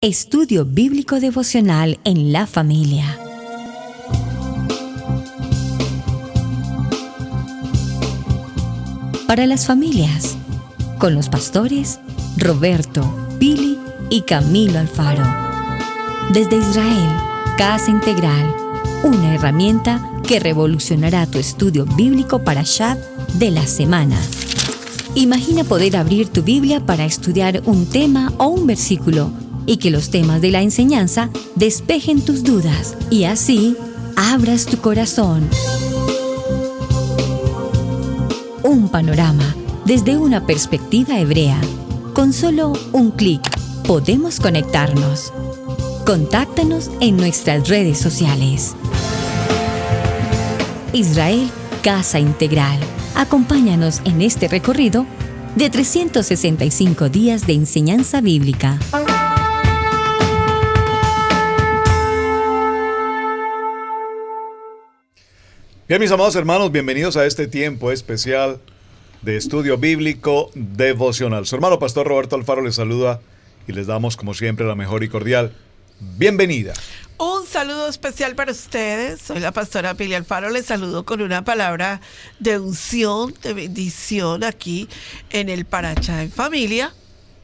Estudio Bíblico Devocional en la familia. Para las familias, con los pastores Roberto, Pili y Camilo Alfaro. Desde Israel, Casa Integral, una herramienta que revolucionará tu estudio bíblico Parashat de la semana. Imagina poder abrir tu Biblia para estudiar un tema o un versículo y que los temas de la enseñanza despejen tus dudas y así abras tu corazón. Un panorama desde una perspectiva hebrea. Con solo un clic podemos conectarnos. Contáctanos en nuestras redes sociales. Israel Casa Integral. Acompáñanos en este recorrido de 365 días de enseñanza bíblica. Bien, mis amados hermanos, bienvenidos a este tiempo especial de estudio bíblico devocional. Su hermano pastor Roberto Alfaro les saluda y les damos como siempre la mejor y cordial bienvenida. Un saludo especial para ustedes. Soy la pastora Pili Alfaro. Les saludo con una palabra de unción, de bendición aquí en el Parashá en Familia,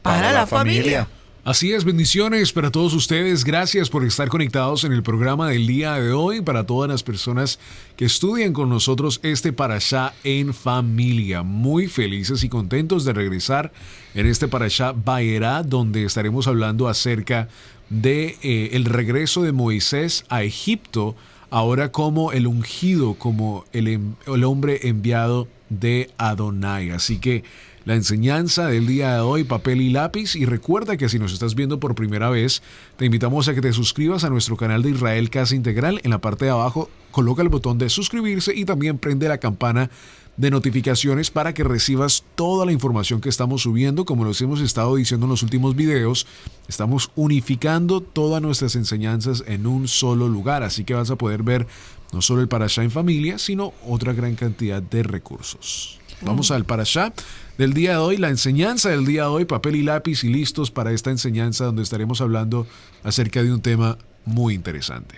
para la familia. Así es, bendiciones para todos ustedes. Gracias por estar conectados en el programa del día de hoy. Para todas las personas que estudian con nosotros este Parashá en Familia. Muy felices y contentos de regresar en este Parashá Vayera, donde estaremos hablando acerca de el regreso de Moisés a Egipto, ahora como el ungido, como el hombre enviado de Adonai. Así que la enseñanza del día de hoy, papel y lápiz, y recuerda que si nos estás viendo por primera vez, te invitamos a que te suscribas a nuestro canal de Israel Casa Integral. En la parte de abajo coloca el botón de suscribirse y también prende la campana de notificaciones para que recibas toda la información que estamos subiendo. Como los hemos estado diciendo en los últimos videos, estamos unificando todas nuestras enseñanzas en un solo lugar, así que vas a poder ver no solo el Parashá en Familia, sino otra gran cantidad de recursos. Vamos al Parashá del día de hoy, la enseñanza del día de hoy, papel y lápiz y listos para esta enseñanza donde estaremos hablando acerca de un tema muy interesante.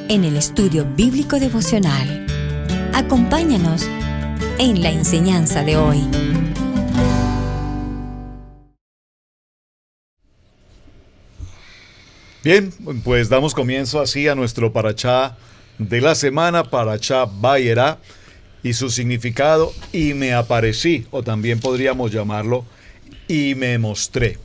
En el estudio bíblico devocional, acompáñanos en la enseñanza de hoy. Bien, pues damos comienzo así a nuestro Parashá de la semana, Parashá Vayera, y su significado, y me aparecí, o también podríamos llamarlo, y me mostré.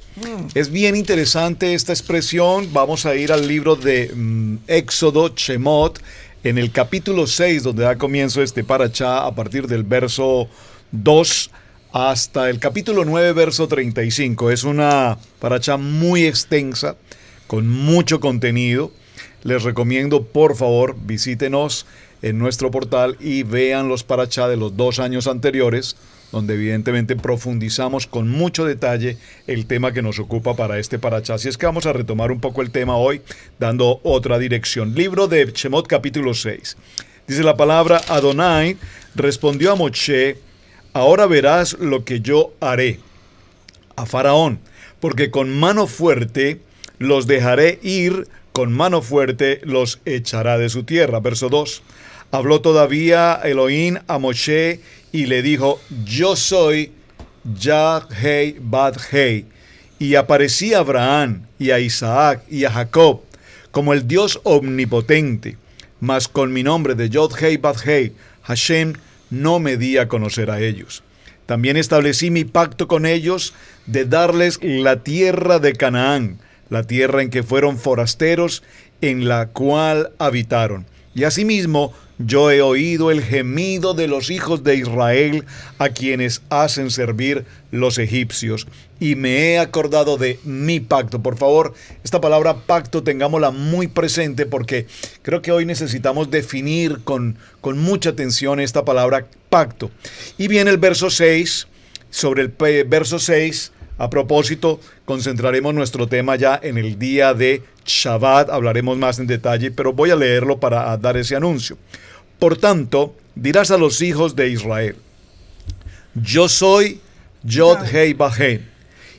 Es bien interesante esta expresión. Vamos a ir al libro de Éxodo, Shemot, en el capítulo 6, donde da comienzo este Parashá, a partir del verso 2 hasta el capítulo 9, verso 35. Es una Parashá muy extensa, con mucho contenido. Les recomiendo, por favor, visítenos en nuestro portal y vean los Parashá de los 2 años anteriores, donde evidentemente profundizamos con mucho detalle el tema que nos ocupa para este Parashá. Así es que vamos a retomar un poco el tema hoy, dando otra dirección. Libro de Shemot, capítulo 6. Dice la palabra: Adonai respondió a Moshe: ahora verás lo que yo haré a Faraón, porque con mano fuerte los dejaré ir, con mano fuerte los echará de su tierra. Verso 2. Habló todavía Elohim a Moshe y le dijo: yo soy Yad-Hei Bad-Hei. Y aparecí a Abraham y a Isaac y a Jacob como el Dios omnipotente, mas con mi nombre de Yod-Hei Bad-Hei, Hashem, no me di a conocer a ellos. También establecí mi pacto con ellos de darles la tierra de Canaán, la tierra en que fueron forasteros, en la cual habitaron. Y asimismo, yo he oído el gemido de los hijos de Israel, a quienes hacen servir los egipcios, y me he acordado de mi pacto. Por favor, esta palabra pacto tengámosla muy presente, porque creo que hoy necesitamos definir con mucha atención esta palabra pacto. Y viene el verso 6, sobre el verso 6, a propósito, concentraremos nuestro tema ya en el día de Shabbat, hablaremos más en detalle, pero voy a leerlo para dar ese anuncio. Por tanto, dirás a los hijos de Israel: yo soy Yod-Hei Bad-Hei,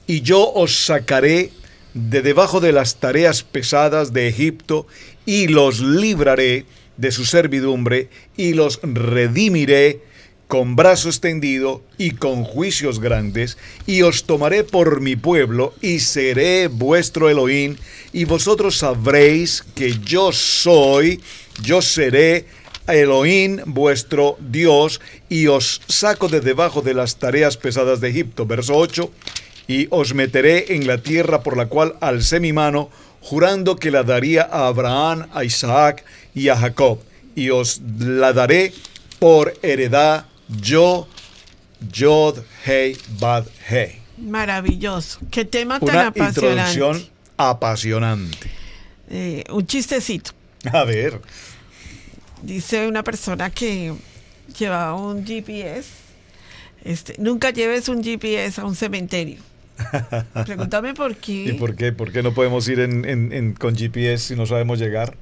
y yo os sacaré de debajo de las tareas pesadas de Egipto, y los libraré de su servidumbre, y los redimiré con brazo extendido y con juicios grandes, y os tomaré por mi pueblo, y seré vuestro Elohim, y vosotros sabréis que yo seré Elohim vuestro Dios, y os saco de debajo de las tareas pesadas de Egipto. Verso 8, y os meteré en la tierra por la cual alcé mi mano, jurando que la daría a Abraham, a Isaac y a Jacob, y os la daré por heredad, yo, Yod, Hei, Bad, Hei. Maravilloso. Qué tema tan Una apasionante. introducción apasionante. Un chistecito. A ver. Dice una persona que llevaba un GPS. Nunca lleves un GPS a un cementerio. Pregúntame por qué. ¿Y por qué? ¿Por qué no podemos ir con GPS si no sabemos llegar?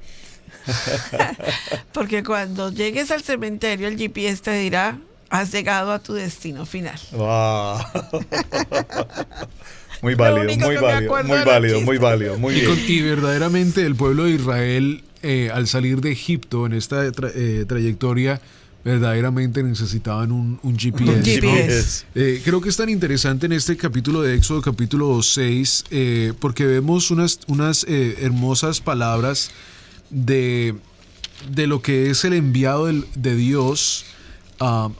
Porque cuando llegues al cementerio, el GPS te dirá: has llegado a tu destino final. Wow. Muy válido, único muy que me válido, acuerdo muy de los válido, chistes. muy válido, muy bien. Y verdaderamente el pueblo de Israel, al salir de Egipto en esta trayectoria, verdaderamente necesitaban un GPS. Un ¿no? GPS. Creo que es tan interesante en este capítulo de Éxodo, capítulo 6, porque vemos unas hermosas palabras de lo que es el enviado de Dios.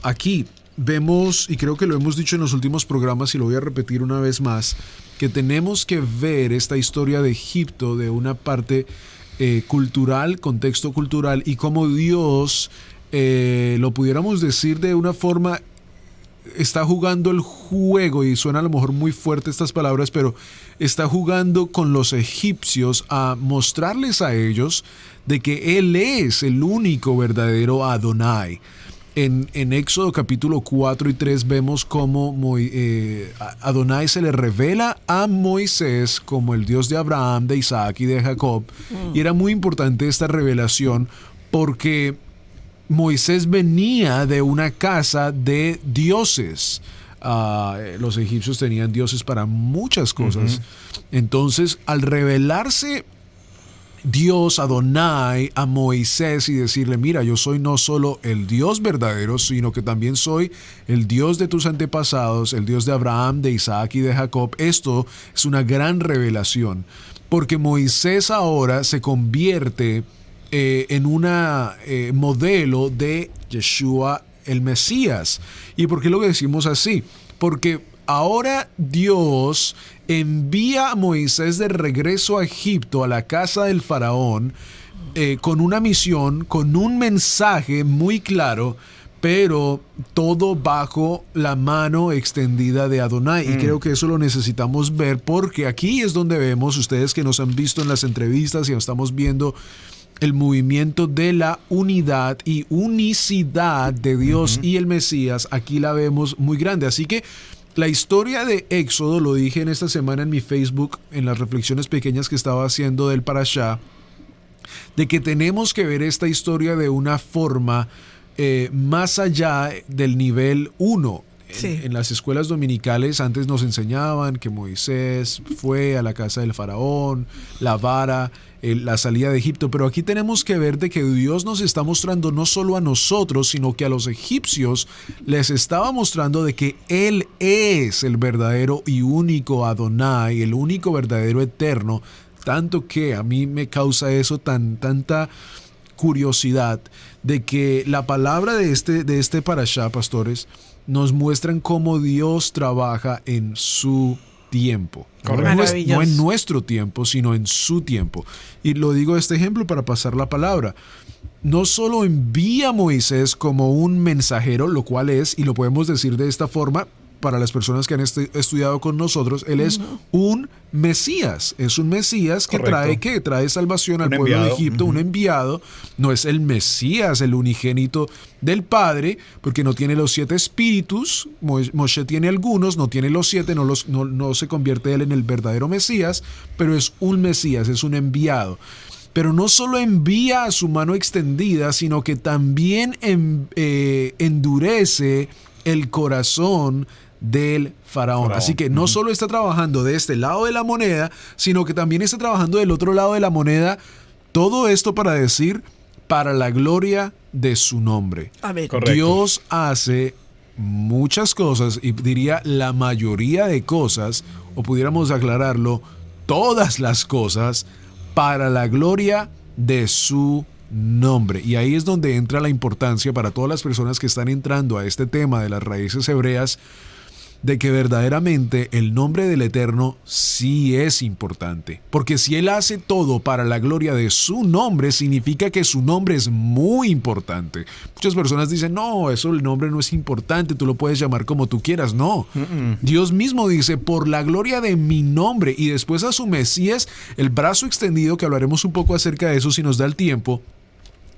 Aquí vemos, y creo que lo hemos dicho en los últimos programas y lo voy a repetir una vez más, que tenemos que ver esta historia de Egipto de una parte cultural, contexto cultural, y cómo Dios, lo pudiéramos decir de una forma, está jugando el juego, y suena a lo mejor muy fuerte estas palabras, pero está jugando con los egipcios a mostrarles a ellos de que Él es el único verdadero Adonai. En Éxodo capítulo 4 y 3 vemos cómo Adonai se le revela a Moisés como el Dios de Abraham, de Isaac y de Jacob. Y era muy importante esta revelación porque Moisés venía de una casa de dioses. Los egipcios tenían dioses para muchas cosas. Entonces, al revelarse Dios, Adonai, a Moisés y decirle: mira, yo soy no solo el Dios verdadero, sino que también soy el Dios de tus antepasados, el Dios de Abraham, de Isaac y de Jacob. Esto es una gran revelación, porque Moisés ahora se convierte en un modelo de Yeshua el Mesías. ¿Y por qué lo decimos así? Porque ahora Dios envía a Moisés de regreso a Egipto, a la casa del faraón, con una misión, con un mensaje muy claro, pero todo bajo la mano extendida de Adonai. Y creo que eso lo necesitamos ver, porque aquí es donde vemos, ustedes que nos han visto en las entrevistas y estamos viendo el movimiento de la unidad y unicidad de Dios y el Mesías, aquí la vemos muy grande. Así que la historia de Éxodo, lo dije en esta semana en mi Facebook, en las reflexiones pequeñas que estaba haciendo del Parashá, de que tenemos que ver esta historia de una forma más allá del nivel 1. Sí. En las escuelas dominicales antes nos enseñaban que Moisés fue a la casa del faraón, la vara, la salida de Egipto, pero aquí tenemos que ver de que Dios nos está mostrando no solo a nosotros, sino que a los egipcios les estaba mostrando de que Él es el verdadero y único Adonai, el único verdadero eterno, tanto que a mí me causa eso tanta curiosidad de que la palabra de este parashá, pastores, nos muestran cómo Dios trabaja en su tiempo. No en nuestro tiempo, sino en su tiempo. Y lo digo este ejemplo para pasar la palabra. No solo envía a Moisés como un mensajero, lo cual es, y lo podemos decir de esta forma, para las personas que han estudiado con nosotros, Él es un Mesías. Es un Mesías que trae salvación al pueblo de Egipto, un enviado. No es el Mesías, el unigénito del Padre, porque no tiene los 7 espíritus. Moshe tiene algunos, no tiene los 7, no se convierte él en el verdadero Mesías, pero es un Mesías, es un enviado. Pero no solo envía a su mano extendida, sino que también endurece el corazón del faraón. Así que no solo está trabajando de este lado de la moneda, sino que también está trabajando del otro lado de la moneda. Todo esto para decir, para la gloria de su nombre. Amén. Correcto. Dios hace muchas cosas, y diría la mayoría de cosas, o pudiéramos aclararlo, todas las cosas, para la gloria de su nombre. Y ahí es donde entra la importancia para todas las personas que están entrando a este tema de las raíces hebreas, de que verdaderamente el nombre del Eterno sí es importante. Porque si Él hace todo para la gloria de su nombre, significa que su nombre es muy importante. Muchas personas dicen, no, eso el nombre no es importante, tú lo puedes llamar como tú quieras. No, Dios mismo dice, por la gloria de mi nombre, y después a su Mesías, el brazo extendido, que hablaremos un poco acerca de eso si nos da el tiempo,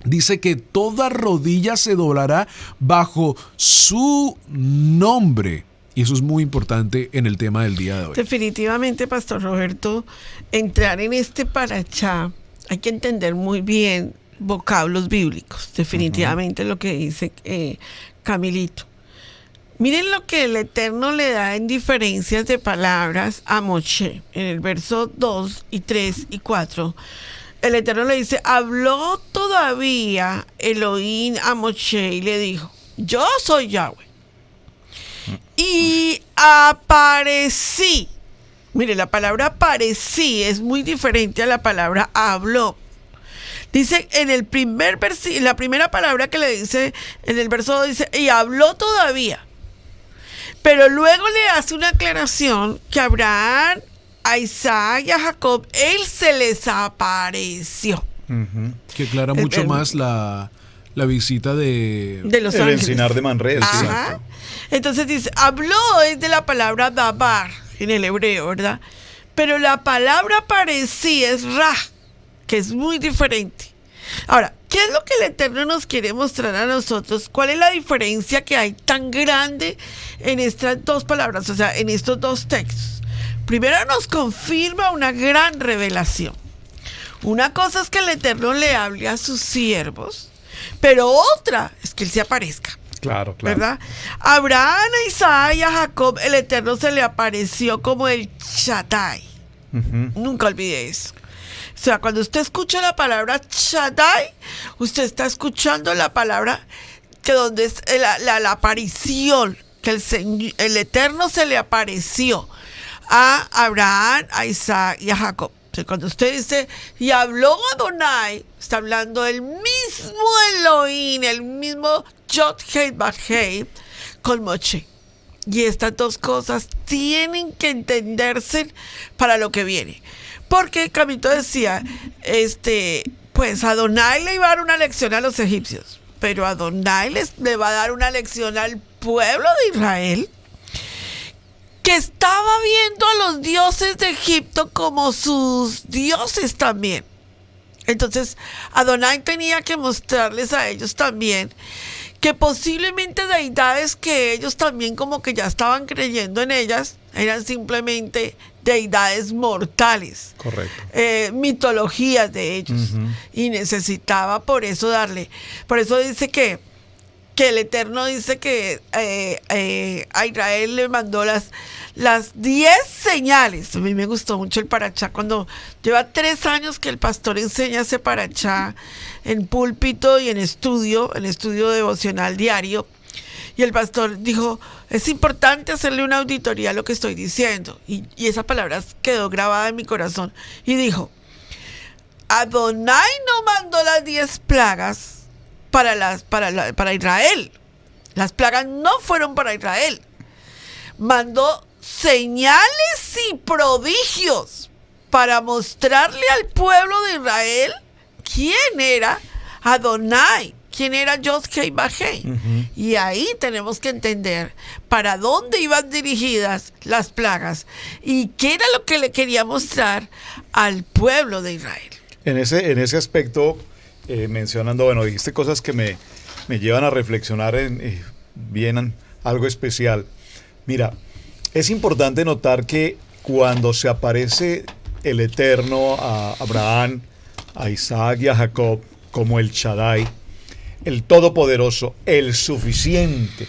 dice que toda rodilla se doblará bajo su nombre. Y eso es muy importante en el tema del día de hoy. Definitivamente, Pastor Roberto, entrar en este parachá, hay que entender muy bien vocablos bíblicos. Definitivamente lo que dice Camilito. Miren lo que el Eterno le da en diferencias de palabras a Moshe. En el verso 2 y 3 y 4, el Eterno le dice, habló todavía Elohim a Moshe y le dijo, yo soy Yahweh. Y aparecí. Mire, la palabra aparecí es muy diferente a la palabra habló. Dice en el primer versículo, la primera palabra que le dice en el verso 2 dice, y habló todavía. Pero luego le hace una aclaración que a Abraham, a Isaac y a Jacob, él se les apareció. Que aclara mucho más la visita de los el ángeles. encinar de Manré. Sí. Ajá. Entonces dice, habló es de la palabra dabar en el hebreo, ¿verdad? Pero la palabra aparecí es ra, que es muy diferente. Ahora, ¿qué es lo que el Eterno nos quiere mostrar a nosotros? ¿Cuál es la diferencia que hay tan grande en estas dos palabras, o sea, en estos dos textos? Primero nos confirma una gran revelación. Una cosa es que el Eterno le hable a sus siervos, pero otra es que Él se aparezca. Claro. ¿Verdad? A Abraham, a Isaac y a Jacob, el Eterno se le apareció como el Shaddai. Nunca olvide eso. O sea, cuando usted escucha la palabra Shaddai, usted está escuchando la palabra que donde es la aparición, que el Eterno se le apareció a Abraham, a Isaac y a Jacob. O sea, cuando usted dice, y habló Adonai, está hablando el mismo Elohim, el mismo Yod Hei Bad Hei con Moshe. Y estas dos cosas tienen que entenderse para lo que viene. Porque Camito decía, pues Adonai le iba a dar una lección a los egipcios, pero Adonai le va a dar una lección al pueblo de Israel, que estaba viendo a los dioses de Egipto como sus dioses también. Entonces, Adonai tenía que mostrarles a ellos también que posiblemente deidades que ellos también como que ya estaban creyendo en ellas, eran simplemente deidades mortales. Correcto. Mitologías de ellos. Y necesitaba por eso darle. Por eso dice que el Eterno dice que a Israel le mandó las 10 señales. A mí me gustó mucho el parachá. Cuando lleva 3 años que el pastor enseña ese parachá en púlpito y en estudio devocional diario. Y el pastor dijo, es importante hacerle una auditoría a lo que estoy diciendo. Y esa palabra quedó grabada en mi corazón. Y dijo, Adonai no mandó las 10 plagas para Israel. Las plagas no fueron para Israel. Mandó señales y prodigios para mostrarle al pueblo de Israel quién era Adonai, quién era Yod Hei Bad Hei. Y ahí tenemos que entender para dónde iban dirigidas las plagas y qué era lo que le quería mostrar al pueblo de Israel. En ese aspecto, mencionando, bueno, dijiste cosas que me llevan a reflexionar en bien algo especial. Mira, es importante notar que cuando se aparece el Eterno a Abraham, a Isaac y a Jacob como el Shaddai, el Todopoderoso, el Suficiente,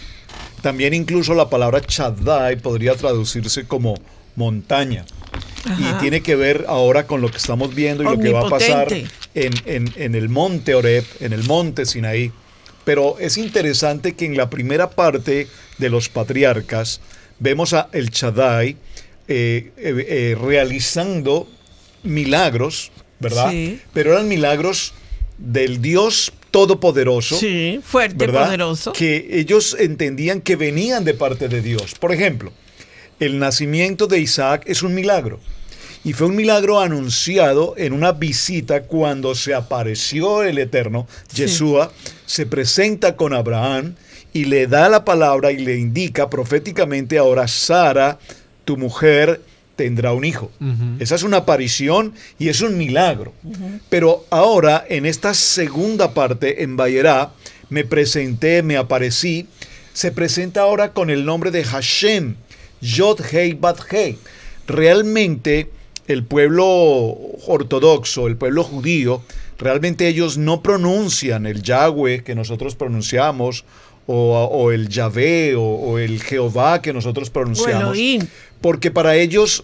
También incluso la palabra Shaddai podría traducirse como montaña. Ajá. Y tiene que ver ahora con lo que estamos viendo y lo que va a pasar en el monte Horeb, en el monte Sinaí. Pero es interesante que en la primera parte de los patriarcas vemos a el Shaddai realizando milagros, ¿verdad? Sí. Pero eran milagros del Dios Todopoderoso. Sí, fuerte, ¿verdad? poderoso. Que ellos entendían que venían de parte de Dios. Por ejemplo, el nacimiento de Isaac es un milagro. Y fue un milagro anunciado en una visita cuando se apareció el Eterno. Sí. Yeshua se presenta con Abraham y le da la palabra y le indica proféticamente: ahora Sara, tu mujer, tendrá un hijo. Esa es una aparición y es un milagro. Pero ahora, en esta segunda parte, en Vayera, me presenté, me aparecí, se presenta ahora con el nombre de Hashem, Yod Hei Bat Hei. Realmente, el pueblo ortodoxo, el pueblo judío, realmente ellos no pronuncian el Yahweh que nosotros pronunciamos, o el Yahvé, o el Jehová que nosotros pronunciamos. O Elohim. Porque para ellos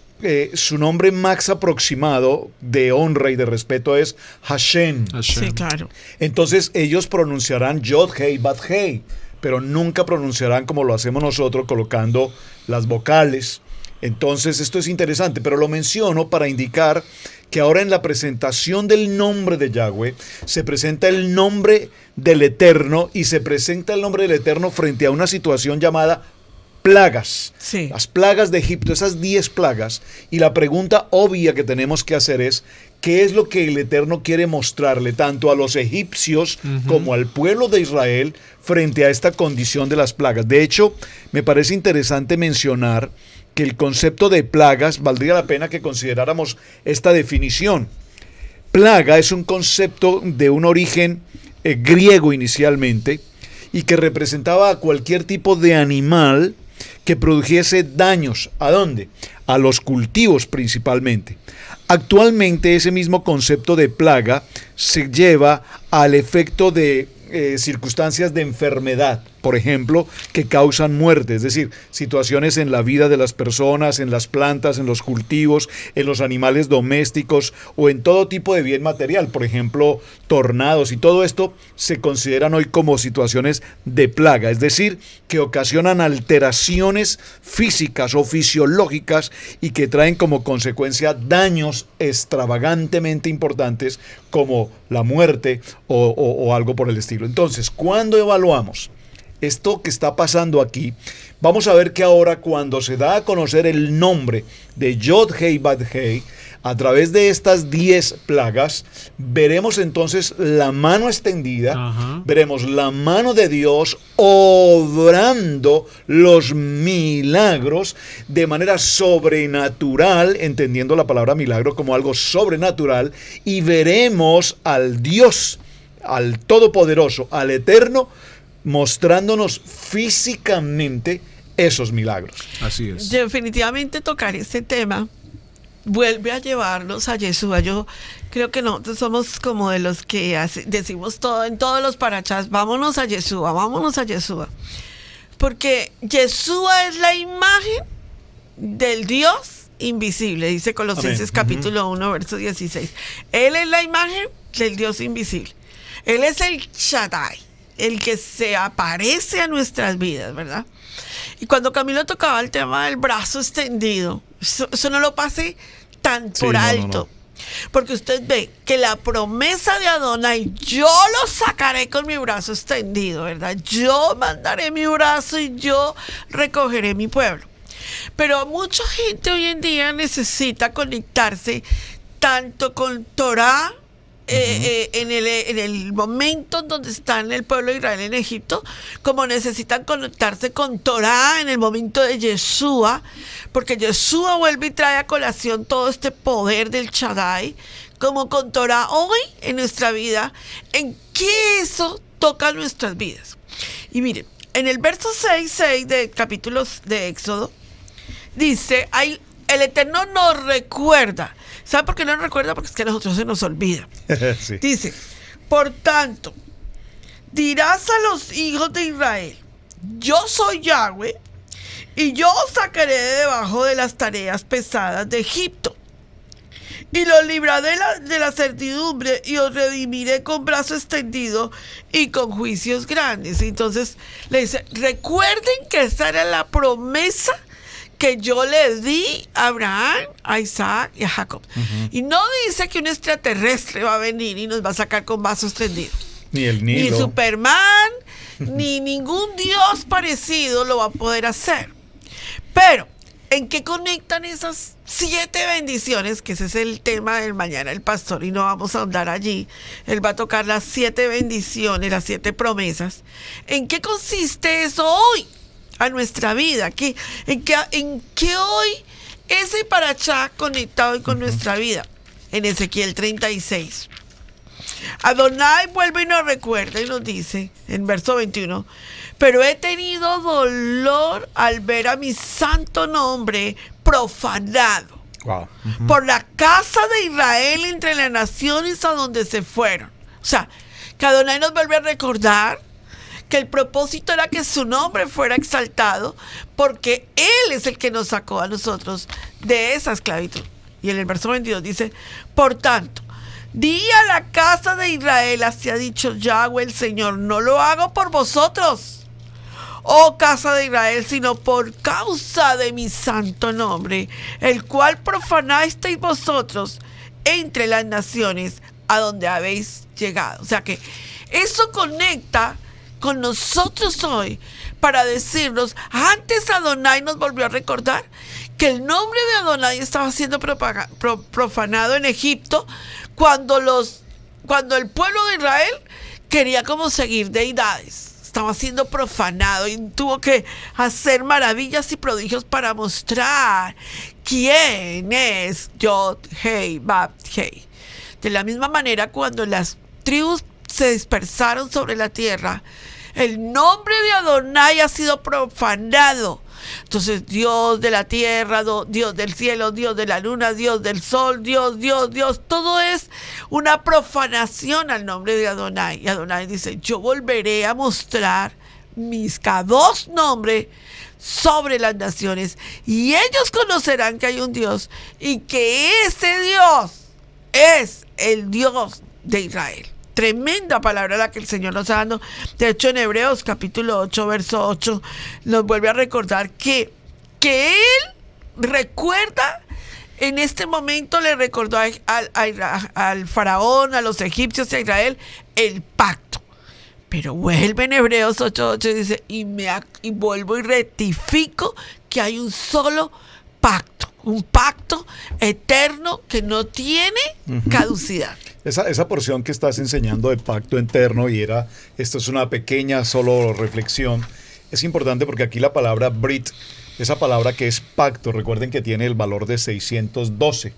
su nombre más aproximado de honra y de respeto es Hashem. Sí, claro. Entonces ellos pronunciarán Yod Hei Bat Hei, pero nunca pronunciarán como lo hacemos nosotros, colocando las vocales. Entonces esto es interesante, pero lo menciono para indicar que ahora en la presentación del nombre de Yahweh se presenta el nombre del Eterno, y se presenta el nombre del Eterno frente a una situación llamada plagas. Sí. Las plagas de Egipto, esas 10 plagas. Y la pregunta obvia que tenemos que hacer es: ¿qué es lo que el Eterno quiere mostrarle tanto a los egipcios como al pueblo de Israel frente a esta condición de las plagas? De hecho, me parece interesante mencionar que el concepto de plagas, valdría la pena que consideráramos esta definición. Plaga es un concepto de un origen griego inicialmente, y que representaba a cualquier tipo de animal que produjese daños. ¿A dónde? A los cultivos principalmente. Actualmente ese mismo concepto de plaga se lleva al efecto de circunstancias de enfermedad, por ejemplo, que causan muerte, es decir, situaciones en la vida de las personas, en las plantas, en los cultivos, en los animales domésticos o en todo tipo de bien material, por ejemplo, tornados, y todo esto se consideran hoy como situaciones de plaga, es decir, que ocasionan alteraciones físicas o fisiológicas y que traen como consecuencia daños extravagantemente importantes como la muerte o algo por el estilo. Entonces, cuando evaluamos esto que está pasando aquí, vamos a ver que ahora, cuando se da a conocer el nombre de Yod Hei Bat Hei a través de estas 10 plagas, veremos entonces la mano extendida, veremos la mano de Dios obrando los milagros de manera sobrenatural, entendiendo la palabra milagro como algo sobrenatural, y veremos al Dios, al Todopoderoso, al Eterno, mostrándonos físicamente esos milagros. Así es. Definitivamente tocar este tema vuelve a llevarnos a Yeshua. Yo creo que nosotros somos como de los que decimos todo en todos los parachás: vámonos a Yeshua, vámonos a Yeshua. Porque Yeshua es la imagen del Dios invisible, dice Colosenses capítulo 1, verso 16. Él es la imagen del Dios invisible. Él es el Shaddai, el que se aparece a nuestras vidas, ¿verdad? Y cuando Camilo tocaba el tema del brazo extendido, eso no lo pase tan por alto. No. Porque usted ve que la promesa de Adonai: yo lo sacaré con mi brazo extendido, ¿verdad? Yo mandaré mi brazo y yo recogeré mi pueblo. Pero mucha gente hoy en día necesita conectarse tanto con Torah, en el momento donde está en el pueblo de Israel en Egipto, como necesitan conectarse con Torah en el momento de Yeshua, porque Yeshua vuelve y trae a colación todo este poder del Shaddai, como con Torah hoy en nuestra vida, en que eso toca nuestras vidas. Y miren, en el verso 6 del capítulo de Éxodo, dice, el Eterno nos recuerda. ¿Sabe por qué nos recuerda? Porque es que a nosotros se nos olvida. Sí. Dice: por tanto, dirás a los hijos de Israel: yo soy Yahweh, y yo os sacaré de debajo de las tareas pesadas de Egipto, y los libraré de la servidumbre, y os redimiré con brazo extendido y con juicios grandes. Entonces le dice, recuerden que esa era la promesa que yo le di a Abraham, a Isaac y a Jacob. Y no dice que un extraterrestre va a venir y nos va a sacar con brazo extendido. Ni el Nilo. Ni Superman, ni ningún dios parecido lo va a poder hacer. Pero, ¿en qué conectan esas 7 bendiciones? Que ese es el tema del mañana el pastor, y no vamos a ahondar allí. Él va a tocar las 7 bendiciones, las 7 promesas. ¿En qué consiste eso hoy a nuestra vida? ¿En qué hoy ese parachá conectado hoy con nuestra vida? En Ezequiel 36. Adonai vuelve y nos recuerda y nos dice en verso 21: pero he tenido dolor al ver a mi santo nombre profanado por la casa de Israel entre las naciones a donde se fueron. O sea, que Adonai nos vuelve a recordar que el propósito era que su nombre fuera exaltado, porque Él es el que nos sacó a nosotros de esa esclavitud. Y en el verso 22 dice: por tanto, di a la casa de Israel, así ha dicho Yahweh el Señor, no lo hago por vosotros, oh casa de Israel, sino por causa de mi santo nombre, el cual profanasteis vosotros entre las naciones a donde habéis llegado. O sea que eso conecta con nosotros hoy para decirnos, antes Adonai nos volvió a recordar que el nombre de Adonai estaba siendo profanado en Egipto cuando el pueblo de Israel quería como seguir deidades. Estaba siendo profanado y tuvo que hacer maravillas y prodigios para mostrar quién es Yod, Hei, Bab, Hei. De la misma manera, cuando las tribus se dispersaron sobre la tierra, el nombre de Adonai ha sido profanado. Entonces, Dios de la tierra, Dios del cielo, Dios de la luna, Dios del sol, Dios, todo es una profanación al nombre de Adonai. Y Adonai dice, yo volveré a mostrar mis Kadosh nombre sobre las naciones, y ellos conocerán que hay un Dios, y que ese Dios es el Dios de Israel. Tremenda palabra la que el Señor nos está dando. De hecho, en Hebreos capítulo 8, verso 8, nos vuelve a recordar que Él recuerda, en este momento le recordó al faraón, a los egipcios y a Israel, el pacto. Pero vuelve en Hebreos 8:8 y dice, y vuelvo y rectifico que hay un solo pacto, un pacto eterno que no tiene caducidad. Esa porción que estás enseñando de pacto eterno, esto es una pequeña solo reflexión, es importante porque aquí la palabra Brit, esa palabra que es pacto, recuerden que tiene el valor de 612,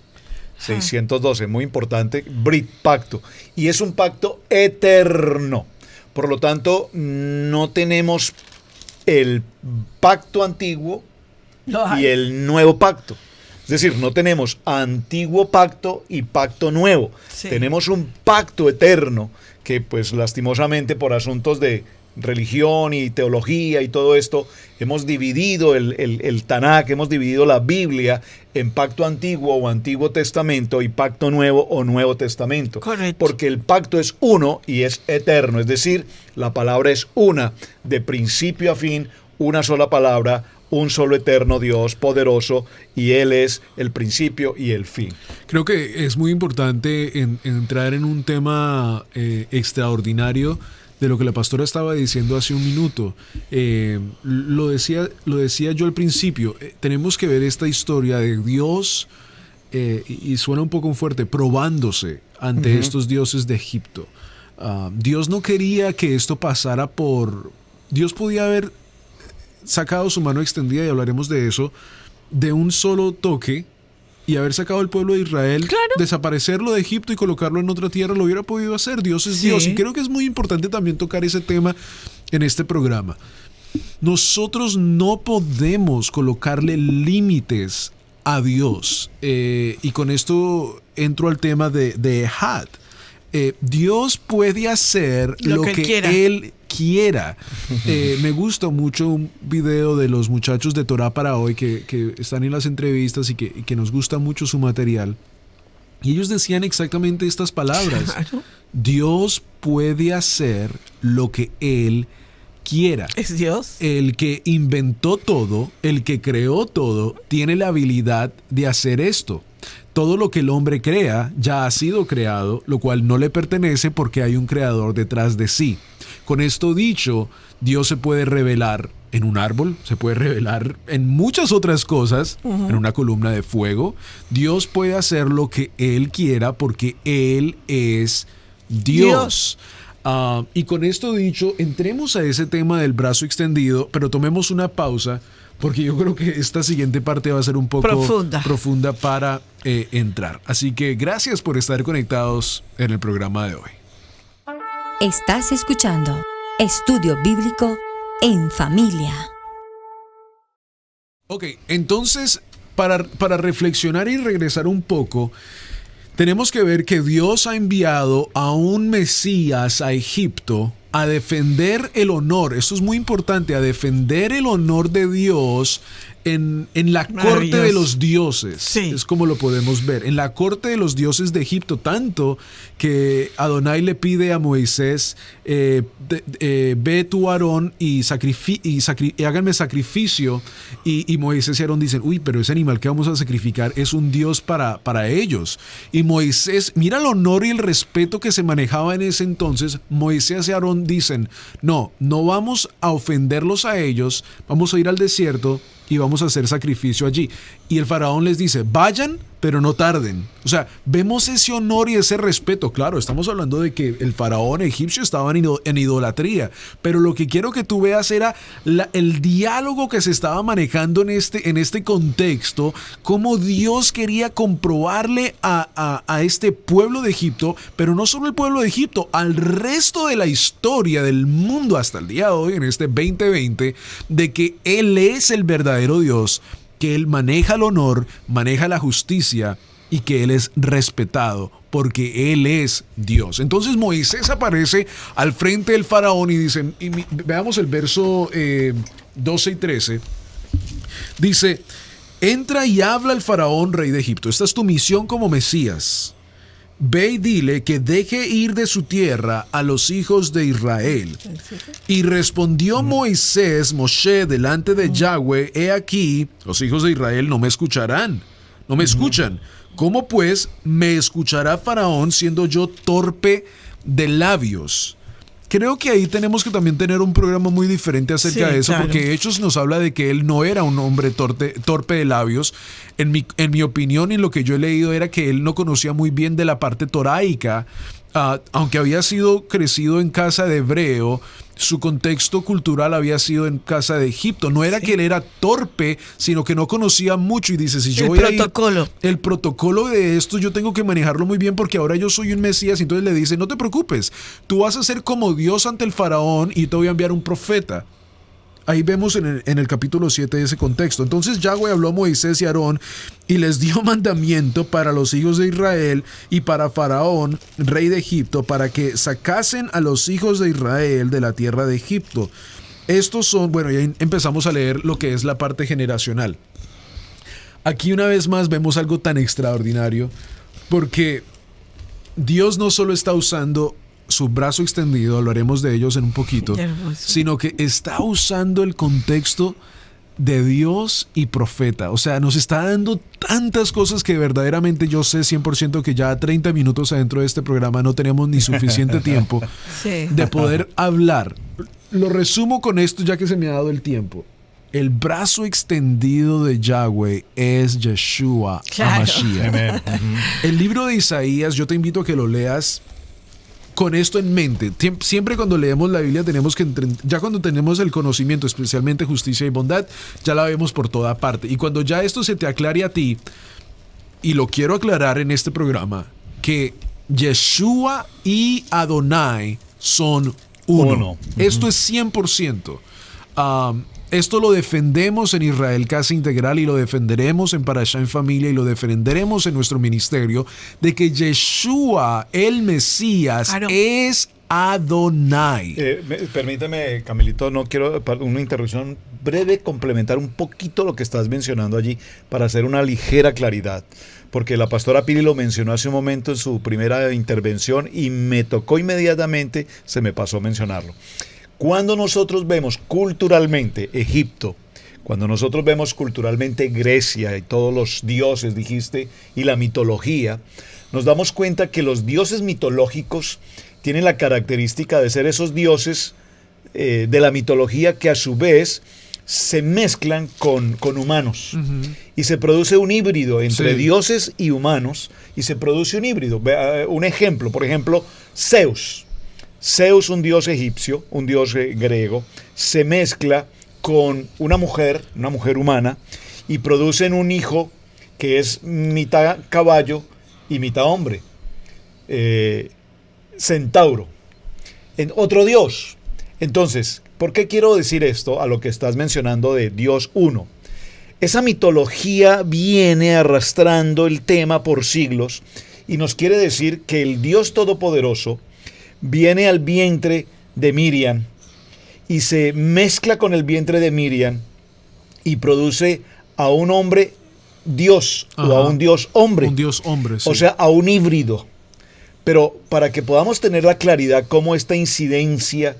muy importante, Brit, pacto, y es un pacto eterno. Por lo tanto, no tenemos el pacto antiguo y el nuevo pacto. Es decir, no tenemos antiguo pacto y pacto nuevo. Sí. Tenemos un pacto eterno que, pues, lastimosamente por asuntos de religión y teología y todo esto, hemos dividido el Tanakh, hemos dividido la Biblia en pacto antiguo o Antiguo Testamento y pacto nuevo o Nuevo Testamento. Correcto. Porque el pacto es uno y es eterno, es decir, la palabra es una, de principio a fin, una sola palabra, un solo eterno Dios poderoso, y Él es el principio y el fin. Creo que es muy importante entrar en un tema extraordinario de lo que la pastora estaba diciendo hace un minuto. Lo decía yo al principio, tenemos que ver esta historia de Dios, y suena un poco fuerte, probándose ante estos dioses de Egipto. Dios no quería que esto pasara Dios podía haber sacado su mano extendida, y hablaremos de eso, de un solo toque, y haber sacado al pueblo de Israel, claro, desaparecerlo de Egipto y colocarlo en otra tierra. Lo hubiera podido hacer. Dios es Dios, y creo que es muy importante también tocar ese tema en este programa. Nosotros no podemos colocarle límites a Dios, y con esto entro al tema de Ehad. Dios puede hacer lo que Él quiera. Me gusta mucho un video de los muchachos de Torah para hoy que están en las entrevistas y que nos gusta mucho su material. Y ellos decían exactamente estas palabras. Claro. Dios puede hacer lo que Él quiera. Es Dios. El que inventó todo, el que creó todo, tiene la habilidad de hacer esto. Todo lo que el hombre crea ya ha sido creado, lo cual no le pertenece porque hay un creador detrás de sí. Con esto dicho, Dios se puede revelar en un árbol, se puede revelar en muchas otras cosas, en una columna de fuego. Dios puede hacer lo que Él quiera porque Él es Dios. Y con esto dicho, entremos a ese tema del brazo extendido, pero tomemos una pausa porque yo creo que esta siguiente parte va a ser un poco profunda para entrar. Así que gracias por estar conectados en el programa de hoy. Estás escuchando Estudio Bíblico en Familia. Ok, entonces, para reflexionar y regresar un poco, tenemos que ver que Dios ha enviado a un Mesías a Egipto a defender el honor. Esto es muy importante, a defender el honor de Dios en la corte de los dioses. Sí. Es como lo podemos ver. En la corte de los dioses de Egipto, tanto que Adonai le pide a Moisés, ve tú, Aarón, y háganme sacrificio. Y Moisés y Aarón dicen, uy, pero ese animal que vamos a sacrificar es un dios para ellos. Y Moisés, mira el honor y el respeto que se manejaba en ese entonces. Moisés y Aarón dicen, no vamos a ofenderlos a ellos, vamos a ir al desierto y vamos a hacer sacrificio allí. Y el faraón les dice, vayan, pero no tarden. O sea, vemos ese honor y ese respeto. Claro, estamos hablando de que el faraón egipcio estaba en idolatría, pero lo que quiero que tú veas era el diálogo que se estaba manejando en este contexto, cómo Dios quería comprobarle a este pueblo de Egipto, pero no solo el pueblo de Egipto, al resto de la historia del mundo hasta el día de hoy, en este 2020, de que Él es el verdadero Dios, que Él maneja el honor, maneja la justicia y que Él es respetado porque Él es Dios. Entonces Moisés aparece al frente del faraón y dice, veamos el verso 12 y 13, dice, entra y habla al faraón, rey de Egipto. Esta es tu misión como Mesías. Ve y dile que deje ir de su tierra a los hijos de Israel. Y respondió Moshe delante de Yahweh, he aquí, los hijos de Israel no me escucharán, no me escuchan. ¿Cómo pues me escuchará Faraón siendo yo torpe de labios? Creo que ahí tenemos que también tener un programa muy diferente acerca de eso, claro. Porque Hechos nos habla de que él no era un hombre torpe de labios. En mi opinión y lo que yo he leído era que él no conocía muy bien de la parte toráica, aunque había sido crecido en casa de hebreo. Su contexto cultural había sido en casa de Egipto. No era que él era torpe, sino que no conocía mucho. Y dice, si yo voy a ir, el protocolo de esto yo tengo que manejarlo muy bien porque ahora yo soy un Mesías. Y entonces le dice, no te preocupes, tú vas a ser como Dios ante el faraón y te voy a enviar un profeta. Ahí vemos en el capítulo 7 ese contexto. Entonces Yahweh habló a Moisés y Aarón y les dio mandamiento para los hijos de Israel y para Faraón, rey de Egipto, para que sacasen a los hijos de Israel de la tierra de Egipto. Estos son, bueno, ya empezamos a leer lo que es la parte generacional. Aquí una vez más vemos algo tan extraordinario, porque Dios no solo está usando su brazo extendido, hablaremos de ellos en un poquito, sino que está usando el contexto de Dios y profeta. O sea, nos está dando tantas cosas que verdaderamente yo sé 100% que ya 30 minutos adentro de este programa no tenemos ni suficiente tiempo de poder hablar. Lo resumo con esto ya que se me ha dado el tiempo. El brazo extendido de Yahweh es Yeshua HaMashiach. El libro de Isaías, yo te invito a que lo leas con esto en mente. Siempre cuando leemos la Biblia tenemos que ya cuando tenemos el conocimiento, especialmente justicia y bondad, ya la vemos por toda parte. Y cuando ya esto se te aclare a ti, y lo quiero aclarar en este programa, que Yeshua y Adonai son uno. Esto es 100%. Esto lo defendemos en Israel Casa Integral y lo defenderemos en Parashá en Familia y lo defenderemos en nuestro ministerio, de que Yeshua, el Mesías, es Adonai. Permíteme, Camilito, no quiero una interrupción breve, complementar un poquito lo que estás mencionando allí para hacer una ligera claridad. Porque la pastora Pili lo mencionó hace un momento en su primera intervención y me tocó inmediatamente, se me pasó mencionarlo. Cuando nosotros vemos culturalmente Egipto, cuando nosotros vemos culturalmente Grecia y todos los dioses, dijiste, y la mitología, nos damos cuenta que los dioses mitológicos tienen la característica de ser esos dioses de la mitología que a su vez se mezclan con humanos. Y se produce un híbrido entre dioses y humanos, y se produce un híbrido. Un ejemplo, por ejemplo, Zeus. Zeus, un dios egipcio, un dios griego, se mezcla con una mujer humana, y producen un hijo que es mitad caballo y mitad hombre. Centauro. Otro dios. Entonces, ¿por qué quiero decir esto a lo que estás mencionando de Dios uno? Esa mitología viene arrastrando el tema por siglos y nos quiere decir que el Dios Todopoderoso viene al vientre de Miriam y se mezcla con el vientre de Miriam y produce a un hombre Dios. Ajá. O a un Dios hombre. Un Dios hombre, sí. O sea, a un híbrido. Pero para que podamos tener la claridad cómo esta incidencia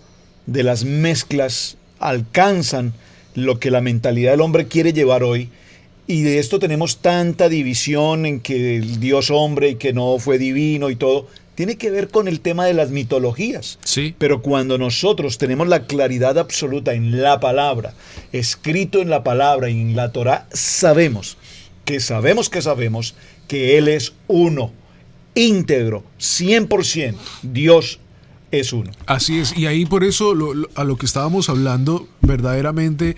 de las mezclas alcanzan lo que la mentalidad del hombre quiere llevar hoy, y de esto tenemos tanta división en que el Dios hombre y que no fue divino y todo, tiene que ver con el tema de las mitologías. Sí. Pero cuando nosotros tenemos la claridad absoluta en la palabra, escrito en la palabra y en la Torá, sabemos que Él es uno, íntegro, 100%, Dios es uno. Así es, y ahí por eso a lo que estábamos hablando, verdaderamente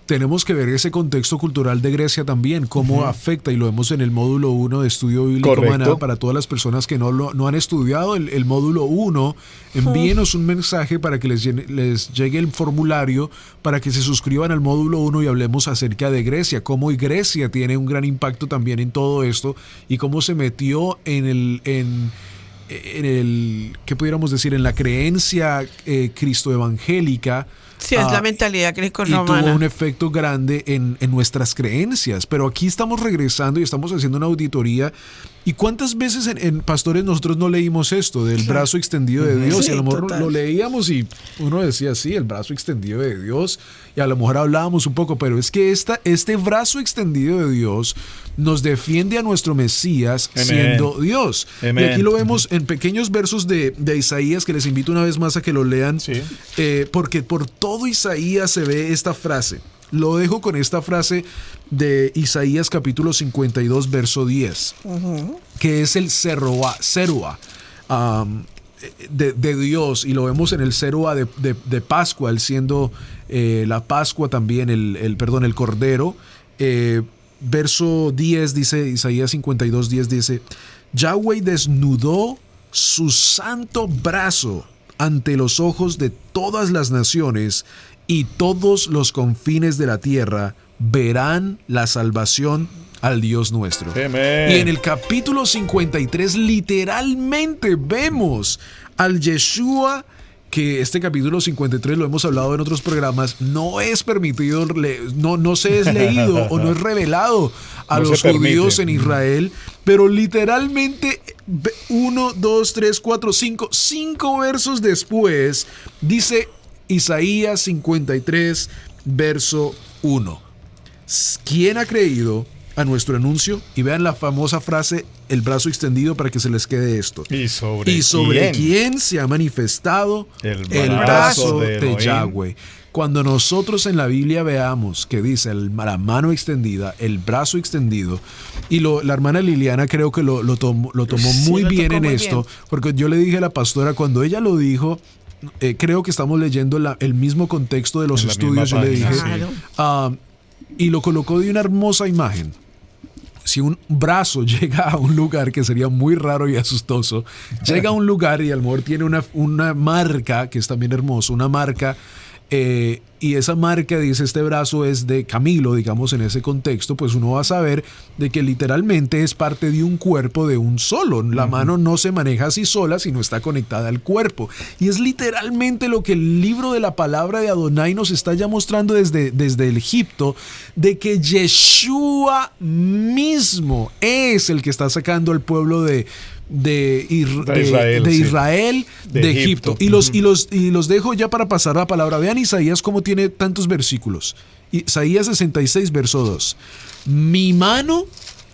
tenemos que ver ese contexto cultural de Grecia también, cómo afecta, y lo vemos en el módulo 1 de Estudio Bíblico Maná. Para todas las personas que no han estudiado el módulo 1, envíenos un mensaje para que les llegue el formulario para que se suscriban al módulo 1 y hablemos acerca de Grecia, cómo Grecia tiene un gran impacto también en todo esto y cómo se metió en el ¿qué pudiéramos decir? En la creencia cristoevangélica. Sí, es la mentalidad greco-romana. Y tuvo un efecto grande en nuestras creencias. Pero aquí estamos regresando y estamos haciendo una auditoría. ¿Y cuántas veces en Pastores nosotros no leímos esto del brazo extendido de Dios? Sí, y a lo mejor total. lo leíamos y uno decía, sí, el brazo extendido de Dios. Y a lo mejor hablábamos un poco, pero es que este brazo extendido de Dios nos defiende a nuestro Mesías siendo Dios. Y aquí lo vemos en pequeños versos de Isaías, que les invito una vez más a que lo lean, porque por todo Isaías se ve esta frase. Lo dejo con esta frase de Isaías capítulo 52, verso 10, que es el Serua de Dios, y lo vemos en el Serua de Pascua, él siendo la Pascua también, el Cordero. Verso 10 dice, Isaías 52, 10 dice, Yahweh desnudó su santo brazo ante los ojos de todas las naciones, y todos los confines de la tierra verán la salvación al Dios nuestro. Amén. Y en el capítulo 53 literalmente vemos al Yeshua, que este capítulo 53 lo hemos hablado en otros programas, no es permitido, no se es leído o no es revelado a los judíos en Israel, pero literalmente 1, 2, 3, 4, 5 versos después dice Isaías 53, verso 1. ¿Quién ha creído a nuestro anuncio? Y vean la famosa frase, el brazo extendido, para que se les quede esto. ¿Y sobre quién se ha manifestado el brazo de Yahweh? Cuando nosotros en la Biblia veamos que dice la mano extendida, el brazo extendido, y la hermana Liliana creo que lo tomó muy bien en esto, porque yo le dije a la pastora, cuando ella lo dijo, creo que estamos leyendo el mismo contexto de los estudios, yo le dije, y lo colocó de una hermosa imagen. Si un brazo llega a un lugar, que sería muy raro y asustoso, llega a un lugar y a lo mejor tiene una marca, que es también hermoso, una marca y esa marca dice este brazo es de Camilo, digamos en ese contexto, pues uno va a saber de que literalmente es parte de un cuerpo de un solo. La mano no se maneja así sola, sino está conectada al cuerpo. Y es literalmente lo que el libro de la palabra de Adonai nos está ya mostrando desde el Egipto, de que Yeshua mismo es el que está sacando al pueblo de Israel, de Egipto. Y los dejo ya para pasar la palabra. Vean Isaías cómo tiene tantos versículos. Isaías 66, verso 2. Mi mano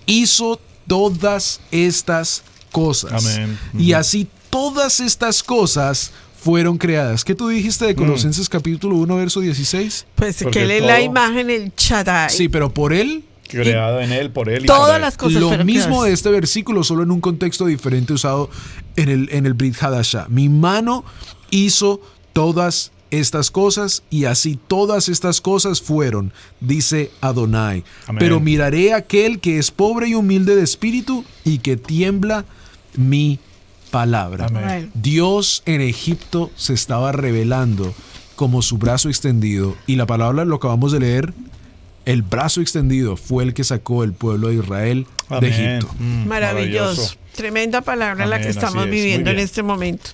hizo todas estas cosas. Amén. Y así todas estas cosas fueron creadas. ¿Qué tú dijiste de Colosenses capítulo 1, verso 16? Pues Porque que él es la imagen, el Shaddai. Sí, pero por él... Creado en él, por él y todas para él. las cosas Lo fueron mismo creadas. de este versículo, solo en un contexto diferente usado en el Brit Hadashah. Mi mano hizo todas estas cosas y así todas estas cosas fueron, dice Adonai. Amén. Pero miraré a aquel que es pobre y humilde de espíritu y que tiembla mi palabra. Amén. Dios en Egipto se estaba revelando como su brazo extendido y la palabra lo acabamos de leer. El brazo extendido fue el que sacó el pueblo de Israel de Amén. Egipto. Maravilloso. Tremenda palabra la que Amén, estamos así es. viviendo Muy en bien. este momento.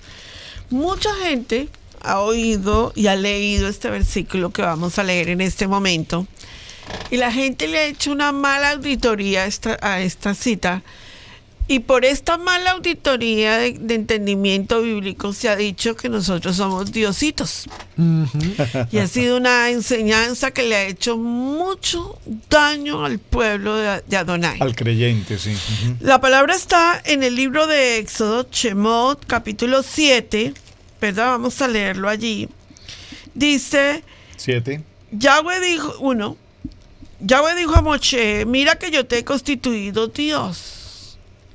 Mucha gente ha oído y ha leído este versículo que vamos a leer en este momento. Y la gente le ha hecho una mala auditoría a esta cita. Y por esta mala auditoría de entendimiento bíblico se ha dicho que nosotros somos diositos. Y ha sido una enseñanza que le ha hecho mucho daño al pueblo de Adonai. Al creyente, sí. La palabra está en el libro de Éxodo, Shemot, capítulo 7, ¿verdad? Vamos a leerlo allí. Dice, 7. Yahweh dijo a Moshe, mira que yo te he constituido Dios.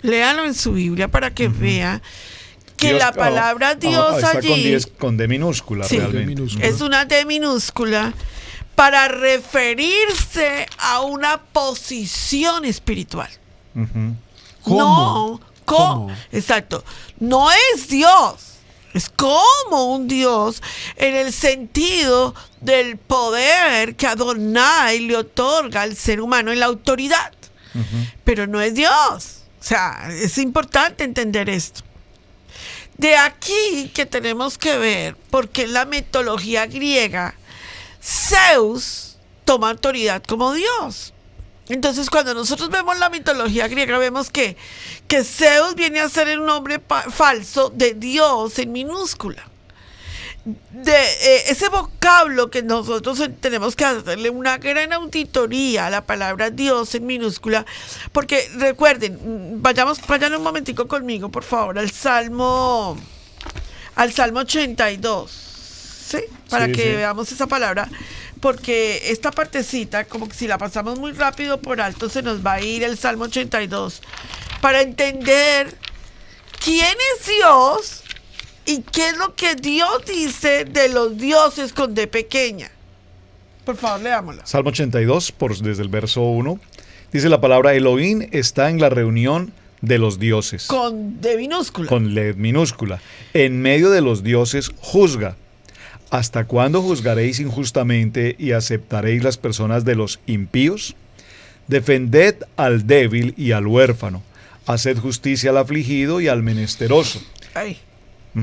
Léalo en su Biblia para que vea que Dios, la palabra Dios está allí con D minúscula, Sí. realmente. D minúscula. es una D minúscula para referirse a una posición espiritual. Ujú. ¿Cómo? ¿Cómo? Exacto. No es Dios. Es como un Dios en el sentido del poder que Adonai le otorga al ser humano en la autoridad. Pero no es Dios. O sea, es importante entender esto. De aquí que tenemos que ver, porque en la mitología griega, Zeus toma autoridad como Dios. Entonces, cuando nosotros vemos la mitología griega, vemos que Zeus viene a ser un nombre falso de Dios en minúscula. Ese vocablo que nosotros tenemos que hacerle una gran auditoría a la palabra Dios en minúscula, porque recuerden, vayan un momentico conmigo, por favor, al Salmo 82, ¿sí? Para Sí, que sí. veamos esa palabra, porque esta partecita, como que si la pasamos muy rápido por alto, se nos va a ir el Salmo 82, para entender quién es Dios. ¿Y qué es lo que Dios dice de los dioses con D pequeña? Por favor, leámosla. Salmo 82, desde el verso 1. Dice la palabra, Elohim está en la reunión de los dioses. Con D minúscula. Con LED minúscula. En medio de los dioses juzga. ¿Hasta cuándo juzgaréis injustamente y aceptaréis las personas de los impíos? Defended al débil y al huérfano. Haced justicia al afligido y al menesteroso. Ay.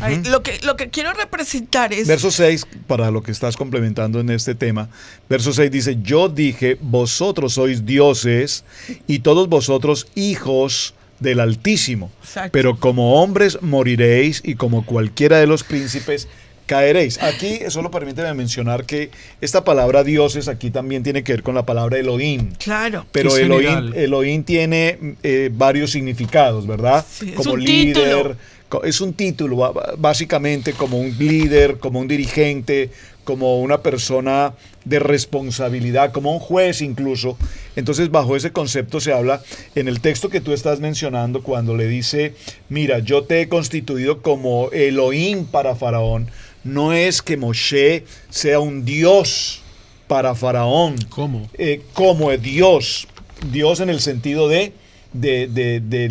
Ay, lo que quiero representar es... Verso 6, para lo que estás complementando en este tema, verso 6 dice, yo dije, vosotros sois dioses y todos vosotros hijos del Altísimo, Exacto. pero como hombres moriréis y como cualquiera de los príncipes caeréis. Aquí solo permíteme mencionar que esta palabra dioses aquí también tiene que ver con la palabra Elohim. Claro. Pero Es general. Elohim tiene varios significados, ¿verdad? Sí, es como un líder, título. es un título, básicamente como un líder, como un dirigente, como una persona de responsabilidad, como un juez incluso. Entonces, bajo ese concepto se habla en el texto que tú estás mencionando cuando le dice, mira, yo te he constituido como Elohim para Faraón. No es que Moshe sea un dios para Faraón. ¿Cómo? Como Dios. Dios en el sentido del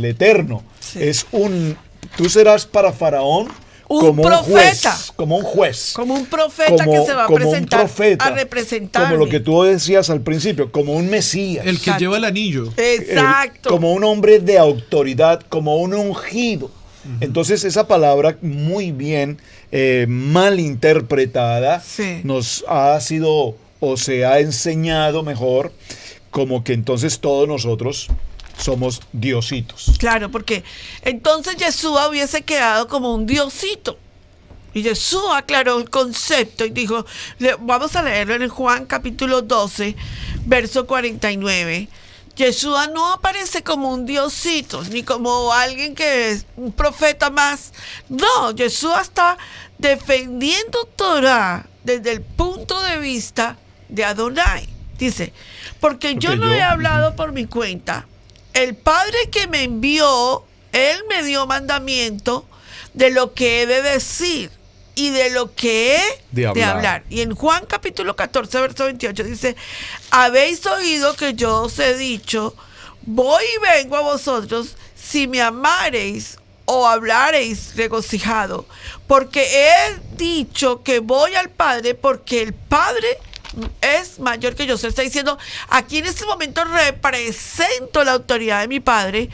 eterno. Sí. Tú serás para Faraón Un profeta. Como un juez. Como un profeta que se va a presentar a representar. Como lo que tú decías al principio, como un Mesías. El que lleva el anillo. Exacto. Como un hombre de autoridad, como un ungido. Entonces esa palabra muy bien mal interpretada nos ha sido o se ha enseñado mejor como que entonces todos nosotros somos diositos. Claro, porque entonces Yeshua hubiese quedado como un diosito. Y Yeshua aclaró el concepto y dijo, vamos a leerlo en Juan capítulo 12, verso 49. Yeshua no aparece como un diosito, ni como alguien que es un profeta más. No, Yeshua está defendiendo Torah desde el punto de vista de Adonai. Dice, porque yo no he hablado por mi cuenta. El Padre que me envió, Él me dio mandamiento de lo que he de decir y de lo que he de hablar. Y en Juan capítulo 14, verso 28 dice, habéis oído que yo os he dicho, voy y vengo a vosotros, si me amareis o hablareis regocijado, porque he dicho que voy al Padre, porque el Padre es mayor que yo. Se está diciendo, aquí en este momento represento la autoridad de mi Padre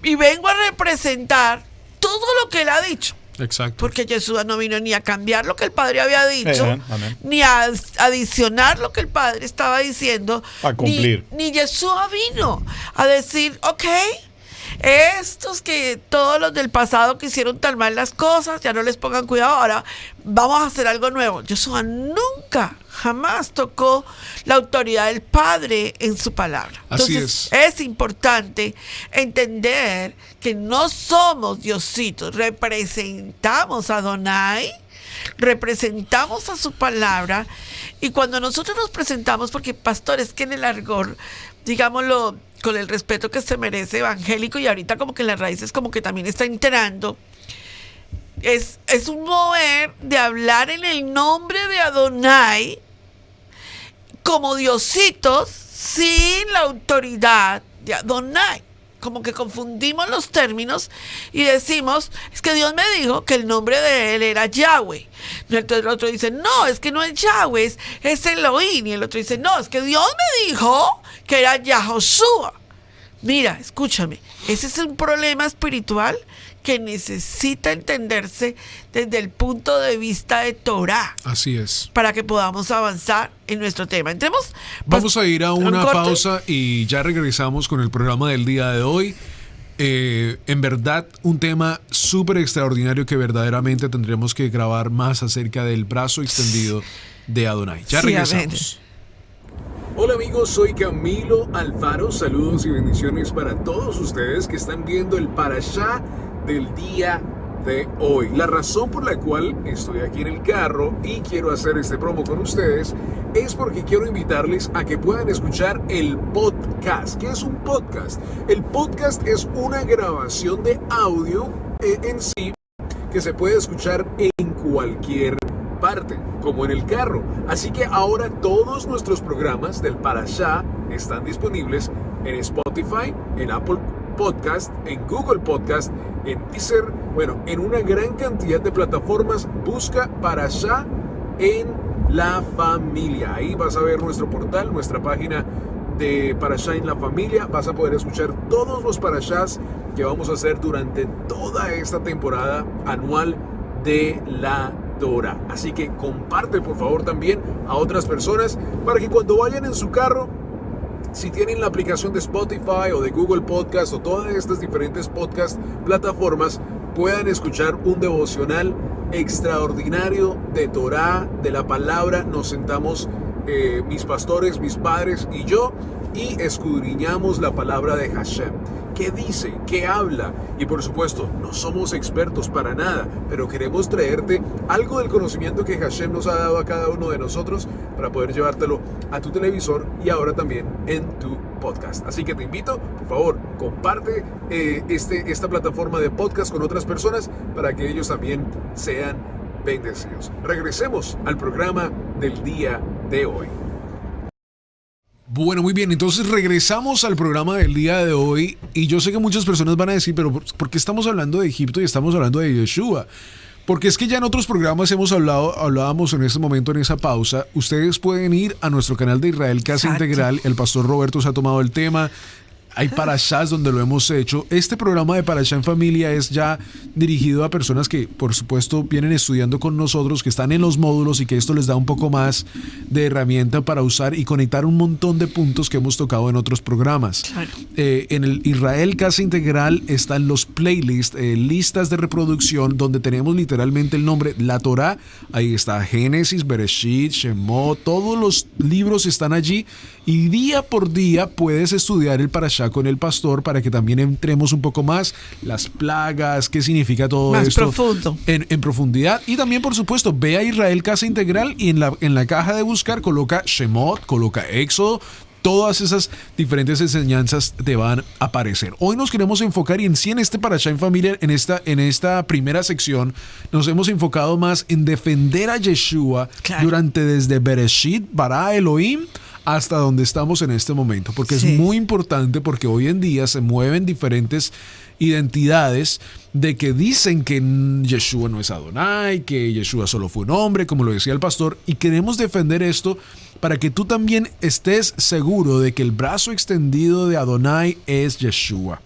y vengo a representar todo lo que Él ha dicho. Exacto. Porque Yeshua no vino ni a cambiar lo que el Padre había dicho, ni a adicionar lo que el Padre estaba diciendo. A cumplir. Ni Yeshua vino a decir, ok, estos que todos los del pasado que hicieron tan mal las cosas, ya no les pongan cuidado, ahora vamos a hacer algo nuevo. Yeshua nunca, jamás tocó la autoridad del Padre en su palabra. Entonces, es importante entender que no somos diositos, representamos a Adonai, representamos a su palabra, y cuando nosotros nos presentamos, porque pastor, es que en el argot, digámoslo con el respeto que se merece, evangélico, y ahorita como que en las raíces como que también está enterando, es un mover de hablar en el nombre de Adonai como diositos sin la autoridad de Adonai. Como que confundimos los términos y decimos, es que Dios me dijo que el nombre de él era Yahweh. Entonces el otro dice, no, es que no es Yahweh, es Elohim. Y el otro dice, no, es que Dios me dijo que era Yahoshua. Mira, escúchame, ese es un problema espiritual que necesita entenderse desde el punto de vista de Torah. Así es. Para que podamos avanzar en nuestro tema. Entremos. Vamos a ir a una pausa y ya regresamos con el programa del día de hoy. En verdad, un tema súper extraordinario que verdaderamente tendremos que grabar más acerca del brazo extendido de Adonai. Ya regresamos. Hola amigos, soy Camilo Alfaro. Saludos y bendiciones para todos ustedes que están viendo el Parashá del día de hoy. La razón por la cual estoy aquí en el carro y quiero hacer este promo con ustedes es porque quiero invitarles a que puedan escuchar el podcast. ¿Qué es un podcast? El podcast es una grabación de audio en sí que se puede escuchar en cualquier parte, como en el carro. Así que ahora todos nuestros programas del Parashá están disponibles en Spotify, en Apple Podcast, en Google Podcast, en Deezer, bueno, en una gran cantidad de plataformas. Busca Parashá en la familia. Ahí vas a ver nuestro portal, nuestra página de Parashá en la familia. Vas a poder escuchar todos los Parashás que vamos a hacer durante toda esta temporada anual de la Torah. Así que comparte por favor también a otras personas para que cuando vayan en su carro, si tienen la aplicación de Spotify o de Google Podcast o todas estas diferentes podcast plataformas, puedan escuchar un devocional extraordinario de Torah, de la palabra. Nos sentamos mis pastores, mis padres y yo, y escudriñamos la palabra de Hashem. ¿Qué dice? ¿Qué habla? Y por supuesto, no somos expertos para nada, pero queremos traerte algo del conocimiento que Hashem nos ha dado a cada uno de nosotros para poder llevártelo a tu televisor y ahora también en tu podcast. Así que te invito, por favor, comparte esta plataforma de podcast con otras personas para que ellos también sean bendecidos. Regresemos al programa del día de hoy. Bueno, muy bien, entonces regresamos al programa del día de hoy y yo sé que muchas personas van a decir, pero ¿por qué estamos hablando de Egipto y estamos hablando de Yeshua? Porque es que ya en otros programas hablábamos en este momento, en esa pausa, ustedes pueden ir a nuestro canal de Israel Casa Exacto. Integral, el pastor Roberto se ha tomado el tema, hay parashás donde lo hemos hecho. Este programa de Parashá en Familia es ya dirigido a personas que, por supuesto, vienen estudiando con nosotros, que están en los módulos y que esto les da un poco más de herramienta para usar y conectar un montón de puntos que hemos tocado en otros programas. Claro. En el Israel Casa Integral están los playlists, listas de reproducción, donde tenemos literalmente el nombre, la Torá. Ahí está Génesis, Bereshit, Shemot, todos los libros están allí y día por día puedes estudiar el Parashá con el pastor para que también entremos un poco más las plagas, qué significa todo Más esto profundo. en profundidad. Y también, por supuesto, ve a Israel Casa Integral y en la caja de buscar coloca Shemot, coloca Éxodo. Todas esas diferentes enseñanzas te van a aparecer. Hoy nos queremos enfocar y en sí en este Parashá en Familia, en esta primera sección, nos hemos enfocado más en defender a Yeshua desde Bereshit, Bara Elohim, hasta donde estamos en este momento. Porque es muy importante, porque hoy en día se mueven diferentes identidades de que dicen que Yeshua no es Adonai, que Yeshua solo fue un hombre, como lo decía el pastor, y queremos defender esto para que tú también estés seguro de que el brazo extendido de Adonai es Yeshua.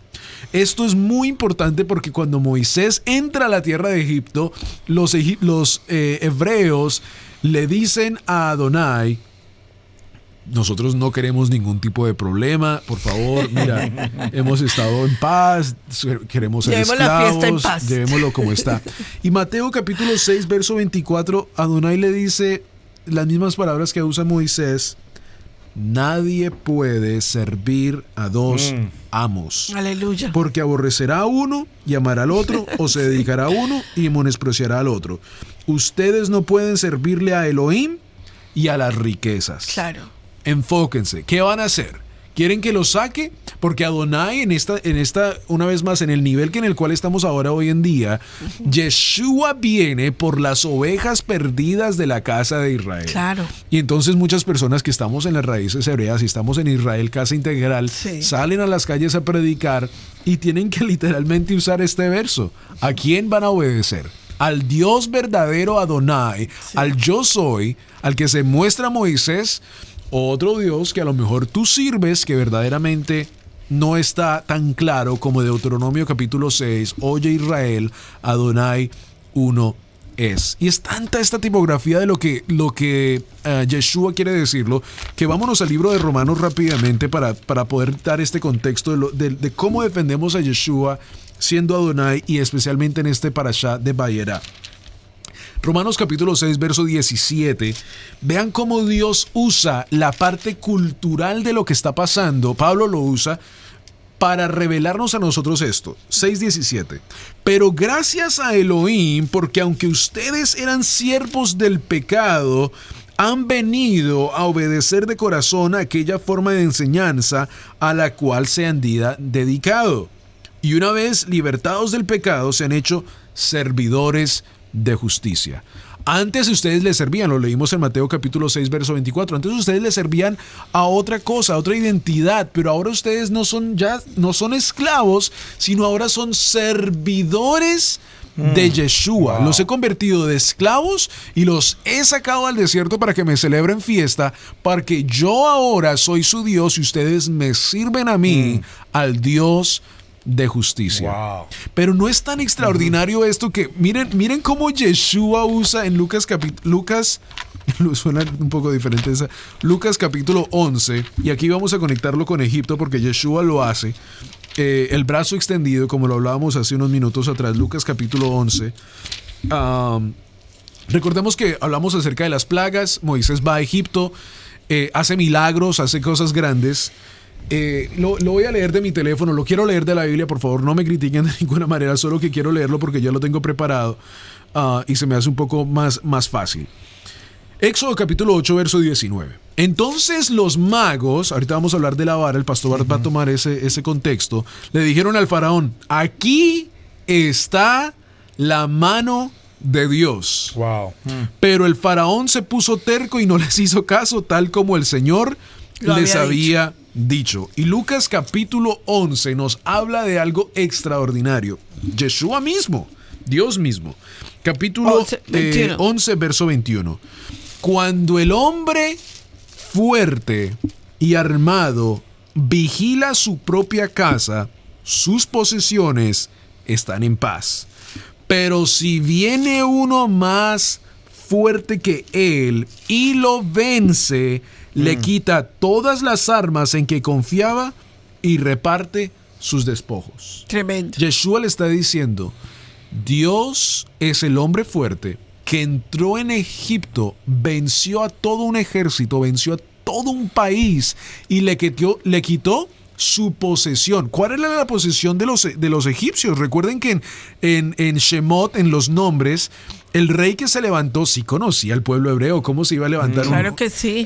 Esto es muy importante porque cuando Moisés entra a la tierra de Egipto, los hebreos le dicen a Adonai: nosotros no queremos ningún tipo de problema, por favor, mira, hemos estado en paz, queremos ser Llevemos esclavos, la fiesta en paz. Llevémoslo como está. Y Mateo capítulo 6, verso 24, Adonai le dice las mismas palabras que usa Moisés: nadie puede servir a dos amos. Aleluya. Porque aborrecerá a uno y amará al otro, o se dedicará a uno y menospreciará al otro. Ustedes no pueden servirle a Elohim y a las riquezas. Claro. Enfóquense. ¿Qué van a hacer? ¿Quieren que lo saque? Porque Adonai en esta, una vez más, en el nivel en el cual estamos ahora hoy en día, Yeshua viene por las ovejas perdidas de la casa de Israel. Claro. Y entonces muchas personas que estamos en las raíces hebreas y estamos en Israel Casa Integral, salen a las calles a predicar y tienen que literalmente usar este verso. ¿A quién van a obedecer? Al Dios verdadero Adonai, al yo soy, al que se muestra a Moisés, otro Dios que a lo mejor tú sirves, que verdaderamente no está tan claro como Deuteronomio capítulo 6, oye Israel, Adonai uno es. Y es tanta esta tipografía de lo que Yeshua quiere decirlo, que vámonos al libro de Romanos rápidamente para poder dar este contexto de cómo defendemos a Yeshua siendo Adonai y especialmente en este parashá de Vayera. Romanos capítulo 6, verso 17. Vean cómo Dios usa la parte cultural de lo que está pasando. Pablo lo usa para revelarnos a nosotros esto. 6:17. Pero gracias a Elohim, porque aunque ustedes eran siervos del pecado, han venido a obedecer de corazón a aquella forma de enseñanza a la cual se han dedicado. Y una vez libertados del pecado, se han hecho servidores de justicia. Antes ustedes le servían, lo leímos en Mateo capítulo 6, verso 24. Antes ustedes le servían a otra cosa, a otra identidad, pero ahora ustedes no son esclavos, sino ahora son servidores de Yeshua. Wow. Los he convertido de esclavos y los he sacado al desierto para que me celebren fiesta, porque yo ahora soy su Dios y ustedes me sirven a mí, al Dios de justicia. Wow. Pero no es tan extraordinario esto que miren cómo Yeshua usa en Lucas suena un poco diferente esa, Lucas capítulo 11, y aquí vamos a conectarlo con Egipto porque Yeshua lo hace, el brazo extendido, como lo hablábamos hace unos minutos atrás. Lucas capítulo 11. Recordemos que hablamos acerca de las plagas. Moisés va a Egipto, hace milagros, hace cosas grandes. Lo voy a leer de mi teléfono, lo quiero leer de la Biblia, por favor no me critiquen de ninguna manera, solo que quiero leerlo porque ya lo tengo preparado y se me hace un poco más fácil. Éxodo capítulo 8, verso 19. Entonces los magos, ahorita vamos a hablar de la vara, el pastor va a tomar ese contexto, le dijeron al faraón: aquí está la mano de Dios. Wow. Pero el faraón se puso terco y no les hizo caso, tal como el Señor les había dicho. Y Lucas capítulo 11 nos habla de algo extraordinario. Yeshua mismo Dios mismo. Capítulo 11, verso 21. Cuando el hombre fuerte y armado vigila su propia casa, sus posesiones están en paz. Pero si viene uno más fuerte que él y lo vence, le quita todas las armas en que confiaba y reparte sus despojos. Tremendo. Yeshua le está diciendo, Dios es el hombre fuerte que entró en Egipto, venció a todo un ejército, venció a todo un país y le quitó su posesión. ¿Cuál era la posesión de los egipcios? Recuerden que en Shemot, en los nombres, el rey que se levantó sí conocía al pueblo hebreo, cómo se iba a levantar. Claro que sí.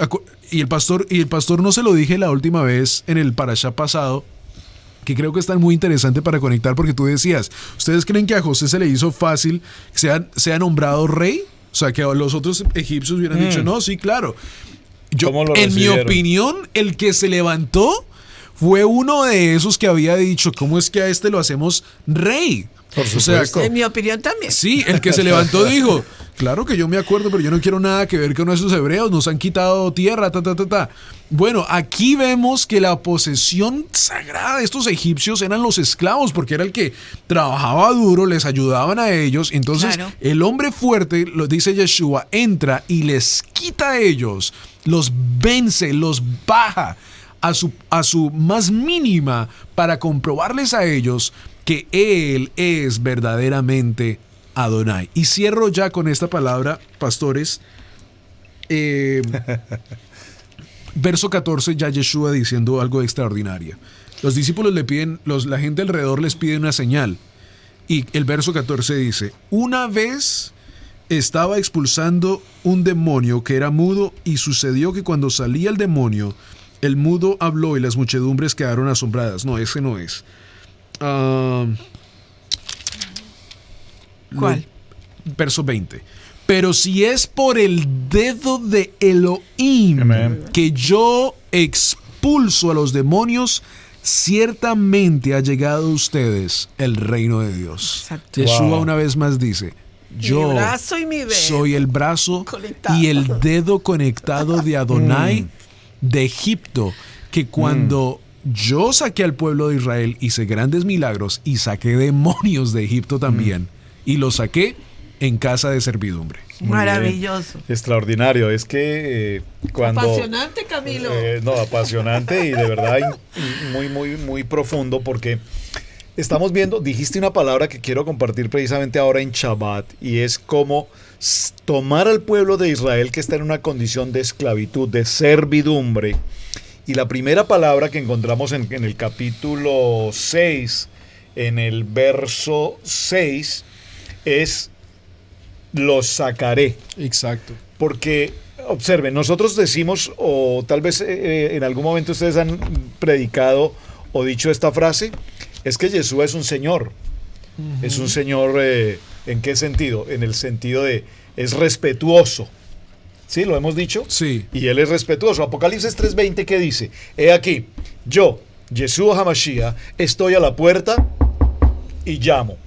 Y el pastor no se lo dije la última vez en el parashá pasado, que creo que es tan muy interesante para conectar, porque tú decías, ¿ustedes creen que a José se le hizo fácil que sea nombrado rey? O sea, que a los otros egipcios hubieran dicho, no, sí, claro. En mi opinión, el que se levantó fue uno de esos que había dicho, ¿cómo es que a este lo hacemos rey? Por supuesto. En mi opinión también. Sí, el que se levantó dijo, claro que yo me acuerdo, pero yo no quiero nada que ver con esos hebreos, nos han quitado tierra, Bueno, aquí vemos que la posesión sagrada de estos egipcios eran los esclavos, porque era el que trabajaba duro, les ayudaban a ellos. Entonces, claro, el hombre fuerte, lo dice Yeshua, entra y les quita a ellos, los vence, los baja a su más mínima para comprobarles a ellos que Él es verdaderamente Adonai. Y cierro ya con esta palabra, pastores. Verso 14, ya Yeshua diciendo algo extraordinario. Los discípulos le piden, la gente alrededor les pide una señal. Y el verso 14 dice, una vez estaba expulsando un demonio que era mudo y sucedió que cuando salía el demonio, el mudo habló y las muchedumbres quedaron asombradas. No, ese no es. ¿Cuál? Verso 20. Pero si es por el dedo de Elohim Amén, que yo expulso a los demonios, ciertamente ha llegado a ustedes el reino de Dios. Exacto. Yeshua Wow. una vez más dice, yo Mi brazo y mi dedo soy el brazo conectado. y el dedo conectado de Adonai de Egipto, que cuando yo saqué al pueblo de Israel, hice grandes milagros y saqué demonios de Egipto también, y los saqué en casa de servidumbre. Muy Maravilloso. bien. Extraordinario. Es que cuando... Apasionante, Camilo. No, apasionante y de verdad muy, muy, muy profundo, porque estamos viendo, dijiste una palabra que quiero compartir precisamente ahora en Shabbat, y es como tomar al pueblo de Israel que está en una condición de esclavitud, de servidumbre. Y la primera palabra que encontramos en el capítulo 6, en el verso 6, es los sacaré. Exacto. Porque, observen, nosotros decimos, o tal vez en algún momento ustedes han predicado o dicho esta frase, es que Yeshua es un señor. Es un señor, ¿en qué sentido? En el sentido de, es respetuoso. ¿Sí? ¿Lo hemos dicho? Sí. Y él es respetuoso. Apocalipsis 3:20, ¿qué dice? He aquí, yo, Yeshua HaMashiach, estoy a la puerta y llamo.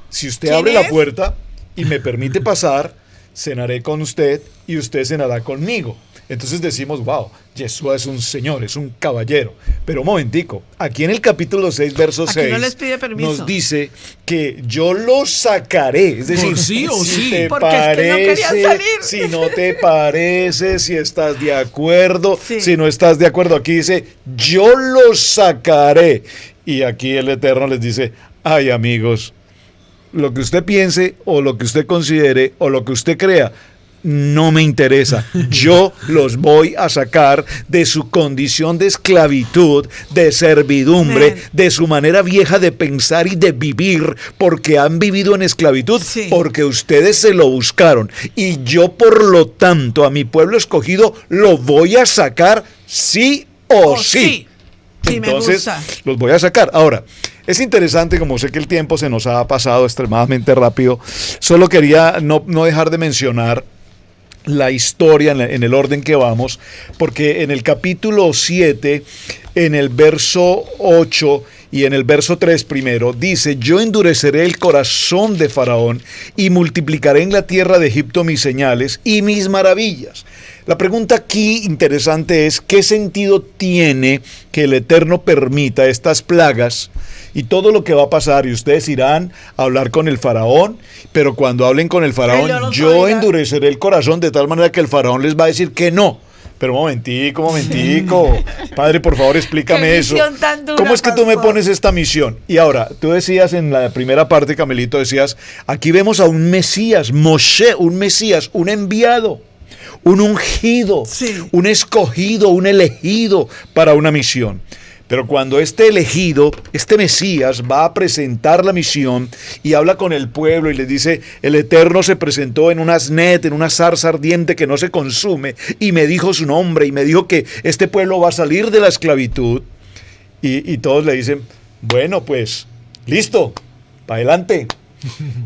Si usted ¿Quién abre es? la puerta y me permite pasar, cenaré con usted y usted cenará conmigo. Entonces decimos, wow, Yeshua es un señor, es un caballero. Pero un momentico, aquí en el capítulo 6, verso Aquí 6, no les pide permiso. nos dice que yo lo sacaré. Es decir, Por sí o si sí. te Porque es que no querían parece, salir. si no te parece, si estás de acuerdo, Sí. si no estás de acuerdo, aquí dice, yo lo sacaré. Y aquí el Eterno les dice, ay amigos, lo que usted piense o lo que usted considere o lo que usted crea, no me interesa. Yo los voy a sacar de su condición de esclavitud, de servidumbre, Amén. de su manera vieja de pensar y de vivir, porque han vivido en esclavitud, Sí. porque ustedes se lo buscaron. Y yo, por lo tanto, a mi pueblo escogido lo voy a sacar sí o sí. Sí, me Entonces, gusta. los voy a sacar. Ahora, es interesante, como sé que el tiempo se nos ha pasado extremadamente rápido, solo quería no dejar de mencionar la historia en el orden que vamos, porque en el capítulo 7, en el verso 8 y en el verso 3 primero dice, yo endureceré el corazón de Faraón y multiplicaré en la tierra de Egipto mis señales y mis maravillas. La pregunta aquí interesante es, ¿qué sentido tiene que el Eterno permita estas plagas y todo lo que va a pasar? Y ustedes irán a hablar con el faraón, pero cuando hablen con el faraón, yo endureceré el corazón de tal manera que el faraón les va a decir que no. Pero un momentico. Padre, por favor, explícame eso. ¿Cómo es que tú me pones esta misión? Y ahora, tú decías en la primera parte, Camelito, decías, aquí vemos a un Mesías, Moshe, un Mesías, un enviado, un ungido, sí, un escogido, un elegido para una misión. Pero cuando este elegido, este Mesías, va a presentar la misión y habla con el pueblo y les dice, el Eterno se presentó en un asnet, en una zarza ardiente que no se consume, y me dijo su nombre, y me dijo que este pueblo va a salir de la esclavitud. Y todos le dicen, bueno, pues, listo, para adelante.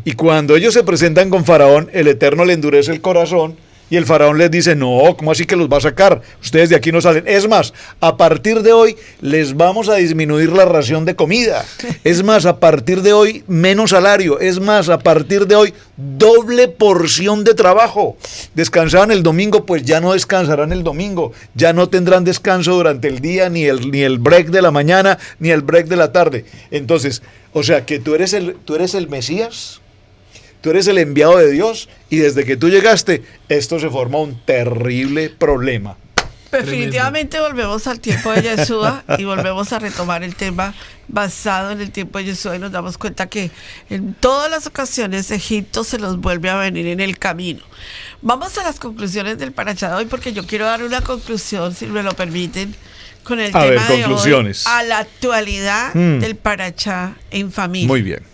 Y cuando ellos se presentan con Faraón, el Eterno le endurece el corazón, y el faraón les dice, no, ¿cómo así que los va a sacar? Ustedes de aquí no salen. Es más, a partir de hoy les vamos a disminuir la ración de comida. Es más, a partir de hoy menos salario. Es más, a partir de hoy doble porción de trabajo. Descansaban el domingo, pues ya no descansarán el domingo. Ya no tendrán descanso durante el día, ni el break de la mañana, ni el break de la tarde. Entonces, o sea, que tú eres el Mesías. Tú eres el enviado de Dios y desde que tú llegaste, esto se forma un terrible problema. Definitivamente volvemos al tiempo de Yeshua y volvemos a retomar el tema basado en el tiempo de Yeshua y nos damos cuenta que en todas las ocasiones Egipto se nos vuelve a venir en el camino. Vamos a las conclusiones del Parashá de hoy porque yo quiero dar una conclusión, si me lo permiten, con el tema de hoy a la actualidad del Parashá en familia. Muy bien.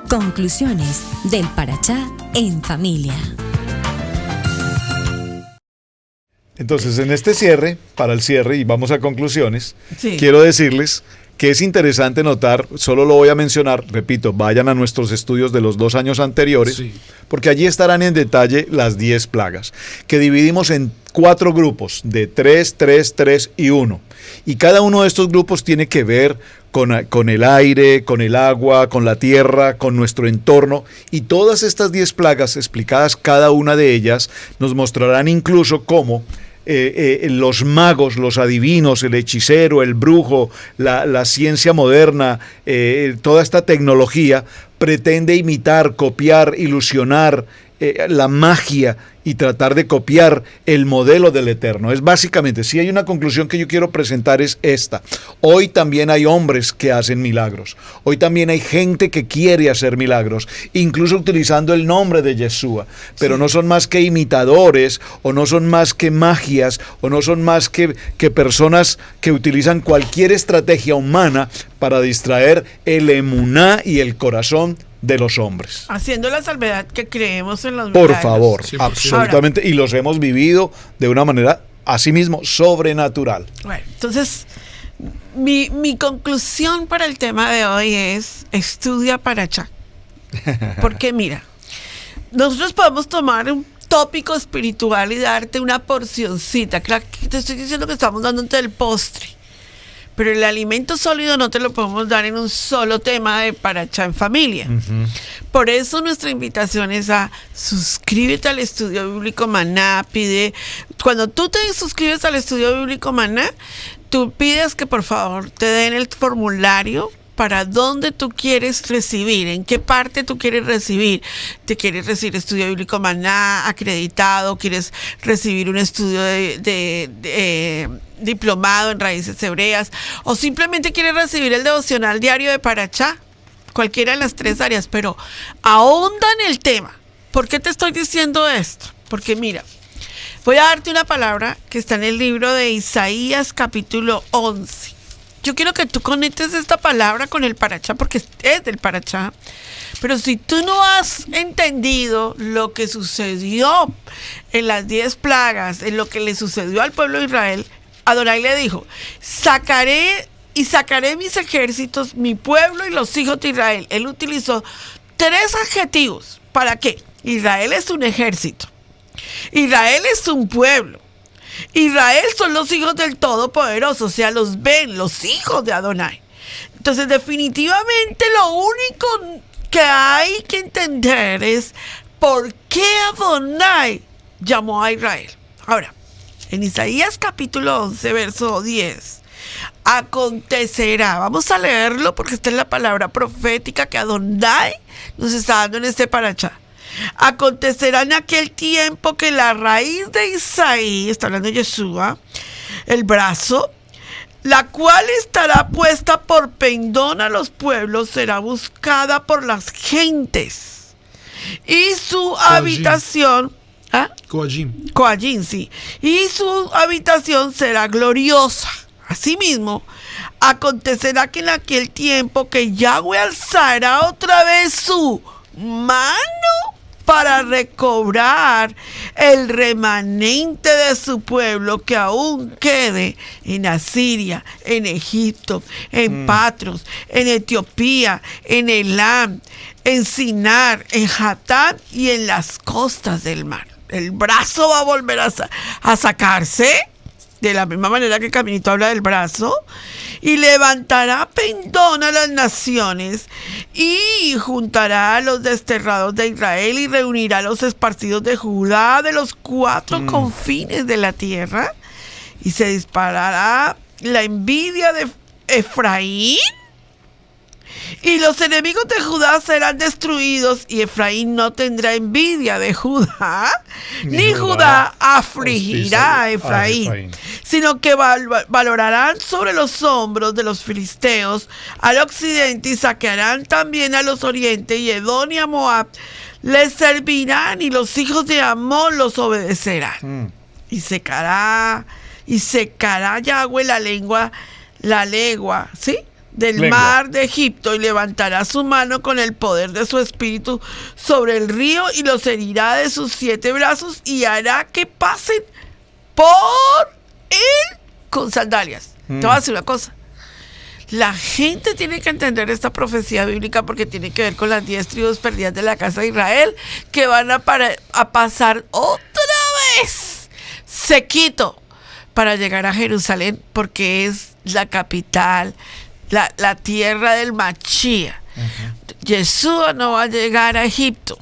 Conclusiones del Parashá en familia. Entonces, en este cierre, para el cierre, y vamos a conclusiones, sí, quiero decirles que es interesante notar, solo lo voy a mencionar, repito, vayan a nuestros estudios de los 2 años anteriores, sí, porque allí estarán en detalle las 10 plagas, que dividimos en 4 grupos, de 3, 3, 3 y 1. Y cada uno de estos grupos tiene que ver con el aire, con el agua, con la tierra, con nuestro entorno. Y todas estas 10 plagas, explicadas cada una de ellas, nos mostrarán incluso cómo los magos, los adivinos, el hechicero, el brujo, la ciencia moderna, toda esta tecnología pretende imitar, copiar, ilusionar la magia y tratar de copiar el modelo del Eterno. Es básicamente, si hay una conclusión que yo quiero presentar es esta. Hoy también hay hombres que hacen milagros. Hoy también hay gente que quiere hacer milagros, incluso utilizando el nombre de Yeshua. Pero sí, no son más que imitadores, o no son más que magias, o no son más que personas que utilizan cualquier estrategia humana para distraer el emuná y el corazón de los hombres. Haciendo la salvedad que creemos en los milagros. Por favor, sí, absolutamente. Ahora, y los hemos vivido de una manera, asimismo, sobrenatural. Bueno, entonces, mi conclusión para el tema de hoy es, estudia Parashá. Porque mira, nosotros podemos tomar un tópico espiritual y darte una porcioncita. Claro, te estoy diciendo que estamos dándote el postre. Pero el alimento sólido no te lo podemos dar en un solo tema de Parashá en familia. Uh-huh. Por eso nuestra invitación es a suscríbete al Estudio Bíblico Maná. Cuando tú te suscribes al Estudio Bíblico Maná, tú pides que por favor te den el formulario para dónde tú quieres recibir, en qué parte tú quieres recibir. ¿Te quieres recibir Estudio Bíblico Maná acreditado? ¿Quieres recibir un estudio de diplomado en raíces hebreas? ¿O simplemente quieres recibir el devocional diario de Parashá? Cualquiera de las 3 áreas, pero ahonda en el tema. ¿Por qué te estoy diciendo esto? Porque mira, voy a darte una palabra que está en el libro de Isaías capítulo 11. Yo quiero que tú conectes esta palabra con el Parashá porque es del Parashá. Pero si tú no has entendido lo que sucedió en las 10 plagas, en lo que le sucedió al pueblo de Israel, Adonai le dijo, sacaré mis ejércitos, mi pueblo y los hijos de Israel. Él utilizó 3 adjetivos. ¿Para qué? Israel es un ejército. Israel es un pueblo. Israel son los hijos del Todopoderoso, o sea, los hijos de Adonai. Entonces, definitivamente lo único que hay que entender es por qué Adonai llamó a Israel. Ahora, en Isaías capítulo 11, verso 10, acontecerá, vamos a leerlo porque esta es la palabra profética que Adonai nos está dando en este parachá. Acontecerá en aquel tiempo que la raíz de Isaí, está hablando de Yeshua, el brazo, la cual estará puesta por pendón a los pueblos, será buscada por las gentes. Y su habitación... Coajim, sí. Y su habitación será gloriosa. Asimismo, acontecerá que en aquel tiempo que Yahweh alzará otra vez su mano para recobrar el remanente de su pueblo que aún quede en Asiria, en Egipto, en Patros, en Etiopía, en Elam, en Sinar, en Hatán y en las costas del mar. El brazo va a volver a sacarse, de la misma manera que Caminito habla del brazo, y levantará pendón a las naciones, y juntará a los desterrados de Israel, y reunirá a los esparcidos de Judá de los 4 confines de la tierra, y se disparará la envidia de Efraín, y los enemigos de Judá serán destruidos, y Efraín no tendrá envidia de Judá, ni Judá afligirá a Efraín, sino que valorarán sobre los hombros de los filisteos al occidente, y saquearán también a los orientes, y Edom y a Moab les servirán, y los hijos de Amón los obedecerán. Y secará Yahweh la legua, ¿sí?, del mar de Egipto, y levantará su mano con el poder de su espíritu sobre el río, y los herirá de sus 7 brazos, y hará que pasen por él con sandalias. Te voy a decir una cosa. La gente tiene que entender esta profecía bíblica porque tiene que ver con las 10 tribus perdidas de la casa de Israel que van a pasar otra vez sequito para llegar a Jerusalén, porque es la capital, la tierra del Mashiach. Yeshua no va a llegar a Egipto.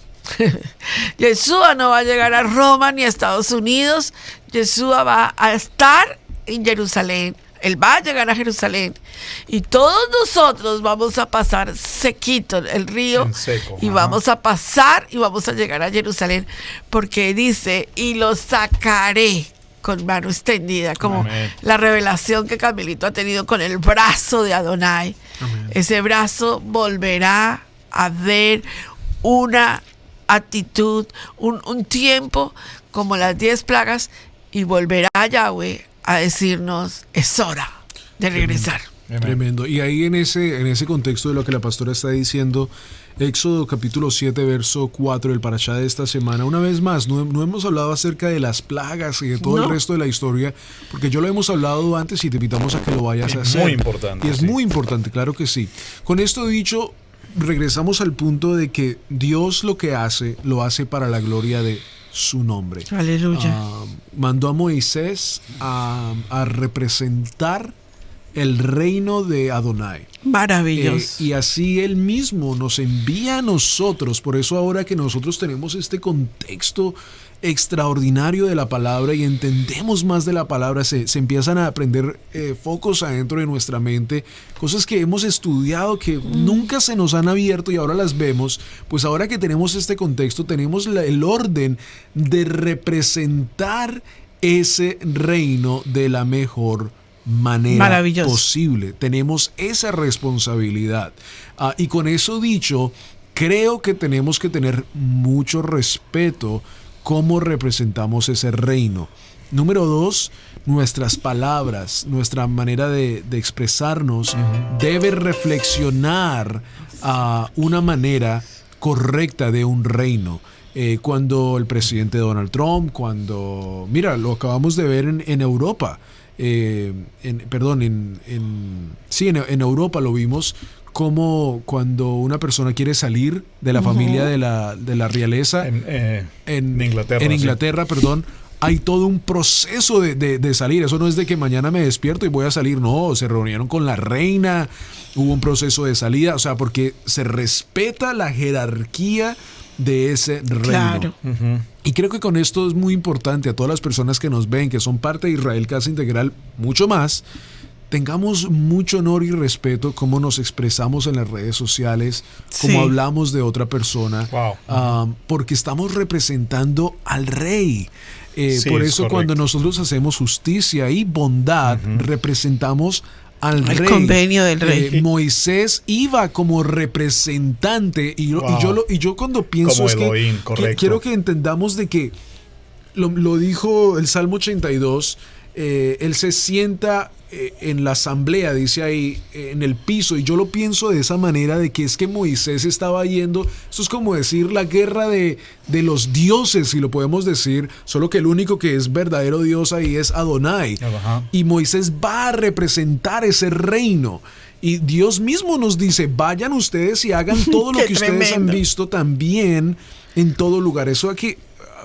Yeshua no va a llegar a Roma ni a Estados Unidos. Yeshua va a estar en Jerusalén. Él va a llegar a Jerusalén. Y todos nosotros vamos a pasar sequito el río. En seco, y vamos a pasar y vamos a llegar a Jerusalén. Porque dice, y los sacaré con mano extendida, como Amén. La revelación que Camilito ha tenido con el brazo de Adonai. Amén. Ese brazo volverá a ver una actitud, un tiempo como las 10 plagas, y volverá Yahweh a decirnos, es hora de regresar. Tremendo. Y ahí en ese contexto de lo que la pastora está diciendo, Éxodo capítulo 7, verso 4, el parashá de esta semana, una vez más, no hemos hablado acerca de las plagas y de todo el resto de la historia, porque yo lo hemos hablado antes y te invitamos a que lo vayas a hacer. Muy importante. Y es muy importante, claro que sí. Con esto dicho, regresamos al punto de que Dios lo que hace, lo hace para la gloria de su nombre. Aleluya. Mandó a Moisés a representar el reino de Adonai. Maravilloso. Y así él mismo nos envía a nosotros. Por eso ahora que nosotros tenemos este contexto extraordinario de la palabra y entendemos más de la palabra, se empiezan a aprender focos adentro de nuestra mente, cosas que hemos estudiado que nunca se nos han abierto y ahora las vemos. Pues ahora que tenemos este contexto, tenemos el orden de representar ese reino de la mejor manera posible. Tenemos esa responsabilidad. Y con eso dicho, creo que tenemos que tener mucho respeto cómo representamos ese reino. Número 2, nuestras palabras, nuestra manera de expresarnos debe reflexionar a una manera correcta de un reino. Cuando el presidente Donald Trump, mira, lo acabamos de ver en Europa. En Europa lo vimos, como cuando una persona quiere salir de la familia de la realeza en Inglaterra, en Inglaterra, perdón, hay todo un proceso de salir. Eso no es de que mañana me despierto y voy a salir. No, se reunieron con la reina, hubo un proceso de salida, o sea, porque se respeta la jerarquía de ese reino. Claro. Y creo que con esto es muy importante a todas las personas que nos ven, que son parte de Israel Casa Integral, mucho más, tengamos mucho honor y respeto cómo nos expresamos en las redes sociales, cómo Sí. hablamos de otra persona, Wow. porque estamos representando al rey. Sí, Por es eso correcto. cuando nosotros hacemos justicia y bondad, representamos al El rey. convenio del rey. Moisés iba como representante Wow. y yo cuando pienso Como es que Elohim, correcto. quiero que entendamos de que lo dijo el Salmo 82, él se sienta en la asamblea, dice ahí, en el piso, y yo lo pienso de esa manera, de que es que Moisés estaba yendo, esto es como decir la guerra de los dioses, si lo podemos decir, solo que el único que es verdadero Dios ahí es Adonai, Ajá. y Moisés va a representar ese reino. Y Dios mismo nos dice, vayan ustedes y hagan todo lo Qué que ustedes han tremendo. visto también en todo lugar. Eso aquí,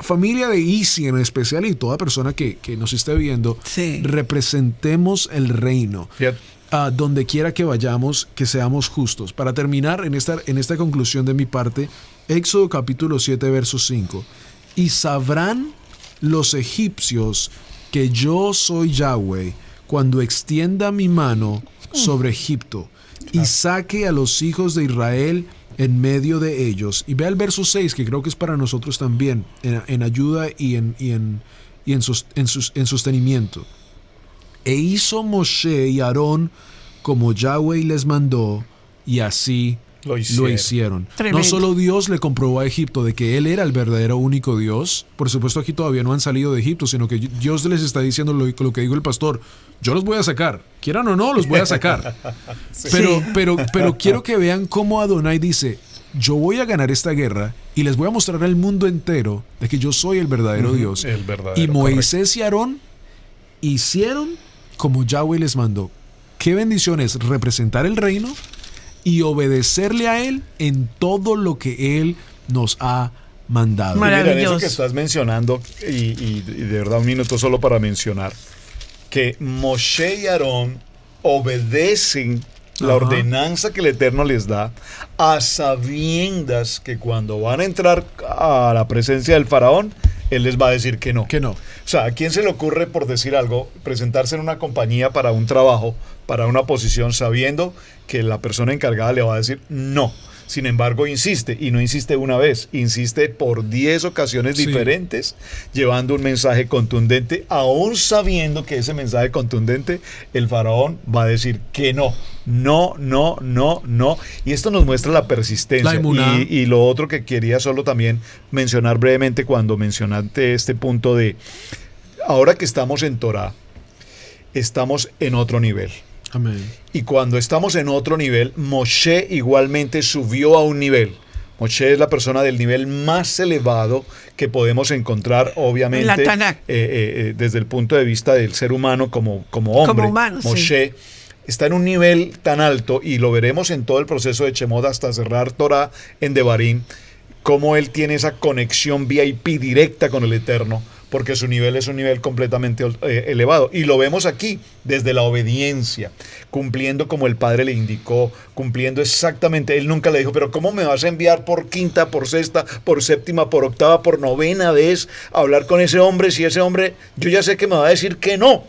familia de Easy en especial y toda persona que nos esté viendo, Sí. representemos el reino. Fíjate. A donde quiera que vayamos, que seamos justos. Para terminar en esta conclusión de mi parte, Éxodo capítulo 7, verso 5. Y sabrán los egipcios que yo soy Yahweh cuando extienda mi mano sobre Egipto y saque a los hijos de Israel en medio de ellos. Y vea el verso 6, que creo que es para nosotros también, en ayuda y en sostenimiento. E hizo Moshe y Aarón como Yahweh les mandó, y así Lo lo hicieron. Tremendo. No solo Dios le comprobó a Egipto de que Él era el verdadero único Dios. Por supuesto, aquí todavía no han salido de Egipto, sino que Dios les está diciendo lo que dijo el pastor. Yo los voy a sacar. Quieran o no, los voy a sacar. Pero quiero que vean cómo Adonai dice, yo voy a ganar esta guerra y les voy a mostrar al mundo entero de que yo soy el verdadero Dios. El verdadero, Y Moisés y Aarón hicieron como Yahweh les mandó. Qué bendición es representar el reino y obedecerle a Él en todo lo que Él nos ha mandado. Maravilloso. Mira, en eso que estás mencionando, y de verdad un minuto solo para mencionar, que Moshe y Aarón obedecen la Ajá. ordenanza que el Eterno les da, a sabiendas que cuando van a entrar a la presencia del faraón, él les va a decir que no. Que no. O sea, ¿a quién se le ocurre, por decir algo, presentarse en una compañía para un trabajo, para una posición, sabiendo que la persona encargada le va a decir no? Sin embargo, insiste, y no insiste una vez, insiste por 10 ocasiones Sí. diferentes, llevando un mensaje contundente, aún sabiendo que ese mensaje contundente, el faraón va a decir que no. No, no, no, no. Y esto nos muestra la persistencia. La emuná. Y lo otro que quería solo también mencionar brevemente cuando mencionaste este punto de, ahora que estamos en Torah, estamos en otro nivel. Amén. Y cuando estamos en otro nivel, Moshe igualmente subió a un nivel. Moshe es la persona del nivel más elevado que podemos encontrar, obviamente, En la Tanakh. desde el punto de vista del ser humano como hombre. Como humano, sí. Moshe está en un nivel tan alto, y lo veremos en todo el proceso de Shemot hasta cerrar Torah en Devarim, cómo él tiene esa conexión VIP directa con el Eterno, porque su nivel es un nivel completamente elevado. Y lo vemos aquí, desde la obediencia, cumpliendo como el Padre le indicó, cumpliendo exactamente. Él nunca le dijo, pero ¿cómo me vas a enviar por quinta, por sexta, por séptima, por octava, por novena vez a hablar con ese hombre, si ese hombre, yo ya sé que me va a decir que no?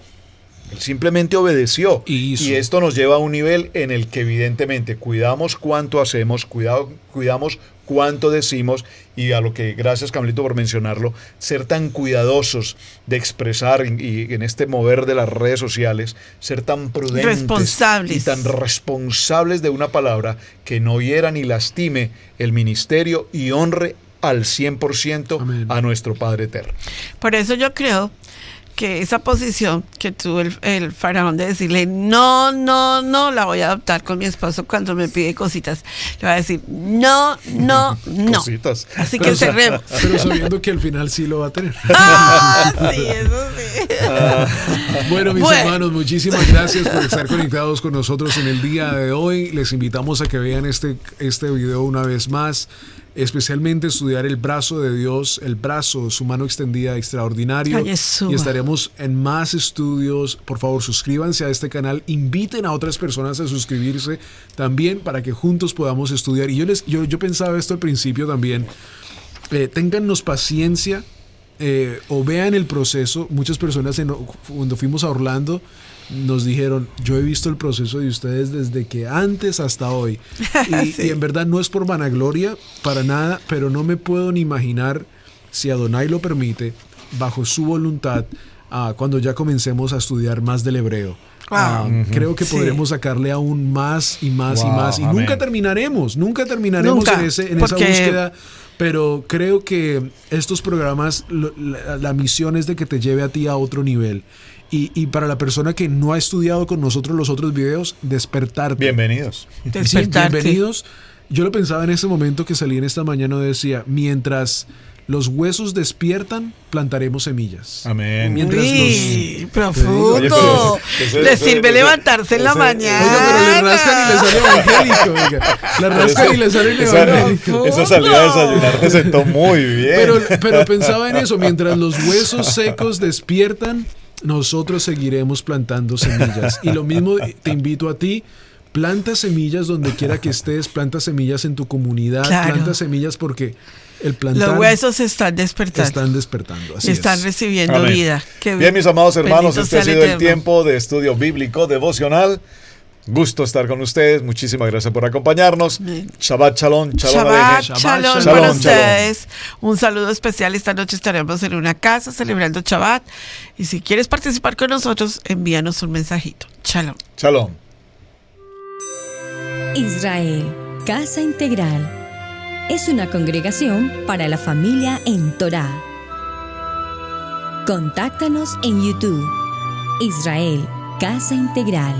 Él simplemente obedeció. Y hizo. Y esto nos lleva a un nivel en el que evidentemente cuidamos cuánto hacemos, cuidamos cuánto decimos, y a lo que, gracias Camilito por mencionarlo, ser tan cuidadosos de expresar y en este mover de las redes sociales, ser tan prudentes Responsables. y tan responsables de una palabra que no hiera ni lastime el ministerio y honre al 100% Amén. a nuestro Padre Eterno. Por eso yo creo que esa posición que tuvo el faraón de decirle no, no, no, la voy a adoptar con mi esposo cuando me pide cositas. Le va a decir no, no, no. Cositas. Así que cerremos. Pero sabiendo que al final sí lo va a tener. Ah, sí, eso sí. Bueno, mis Bueno. hermanos, muchísimas gracias por estar conectados con nosotros en el día de hoy. Les invitamos a que vean este video una vez más. especialmente estudiar el brazo de Dios, el brazo, su mano extendida extraordinario. Ay, Yeshua. Y estaremos en más estudios. Por favor, suscríbanse a este canal, inviten a otras personas a suscribirse también para que juntos podamos estudiar. Y yo pensaba esto al principio también. Téngannos paciencia. O vean el proceso. Muchas personas cuando fuimos a Orlando nos dijeron, yo he visto el proceso de ustedes desde que antes hasta hoy. Sí. Y en verdad no es por vanagloria para nada, pero no me puedo ni imaginar, si Adonai lo permite, bajo su voluntad, cuando ya comencemos a estudiar más del hebreo. Creo que podremos sacarle aún más y más y más. Y Amén. nunca terminaremos Nunca, en esa porque búsqueda. Pero creo que estos programas, la misión es de que te lleve a ti a otro nivel. Y para la persona que no ha estudiado con nosotros los otros videos, despertarte. Bienvenidos. Sí, Despertarte. bienvenidos. Yo lo pensaba en ese momento que salí en esta mañana, decía, mientras los huesos despiertan, plantaremos semillas. Amén. Mientras Uy, Oye, profundo. pero ese- Le ese- sirve ese- levantarse en la ese- mañana. Oiga, pero le rascan y le sale evangélico, oiga. La rascan y le sale evangélico. Esa salida a desayunar te sentó muy bien. Pero pensaba en eso, mientras los huesos secos despiertan, nosotros seguiremos plantando semillas. Y lo mismo te invito a ti, planta semillas donde quiera que estés, planta semillas en tu comunidad, Claro. planta semillas porque el plantar Los huesos están despertando. están despertando. Así Están es. recibiendo Amén. vida. Qué Bien, mis amados hermanos, bendito este sea ha sido el Eterno. tiempo de estudio bíblico devocional. Gusto estar con ustedes. Muchísimas gracias por acompañarnos. Amén. Shabbat shalom. Shabbat alejem. shalom Shalom, para shalom. ustedes. Un saludo especial. Esta noche estaremos en una casa celebrando Shabbat. Y si quieres participar con nosotros, envíanos un mensajito. Shalom. Shalom. Israel, Casa Integral, es una congregación para la familia en Torá. Contáctanos en YouTube, Israel, Casa Integral.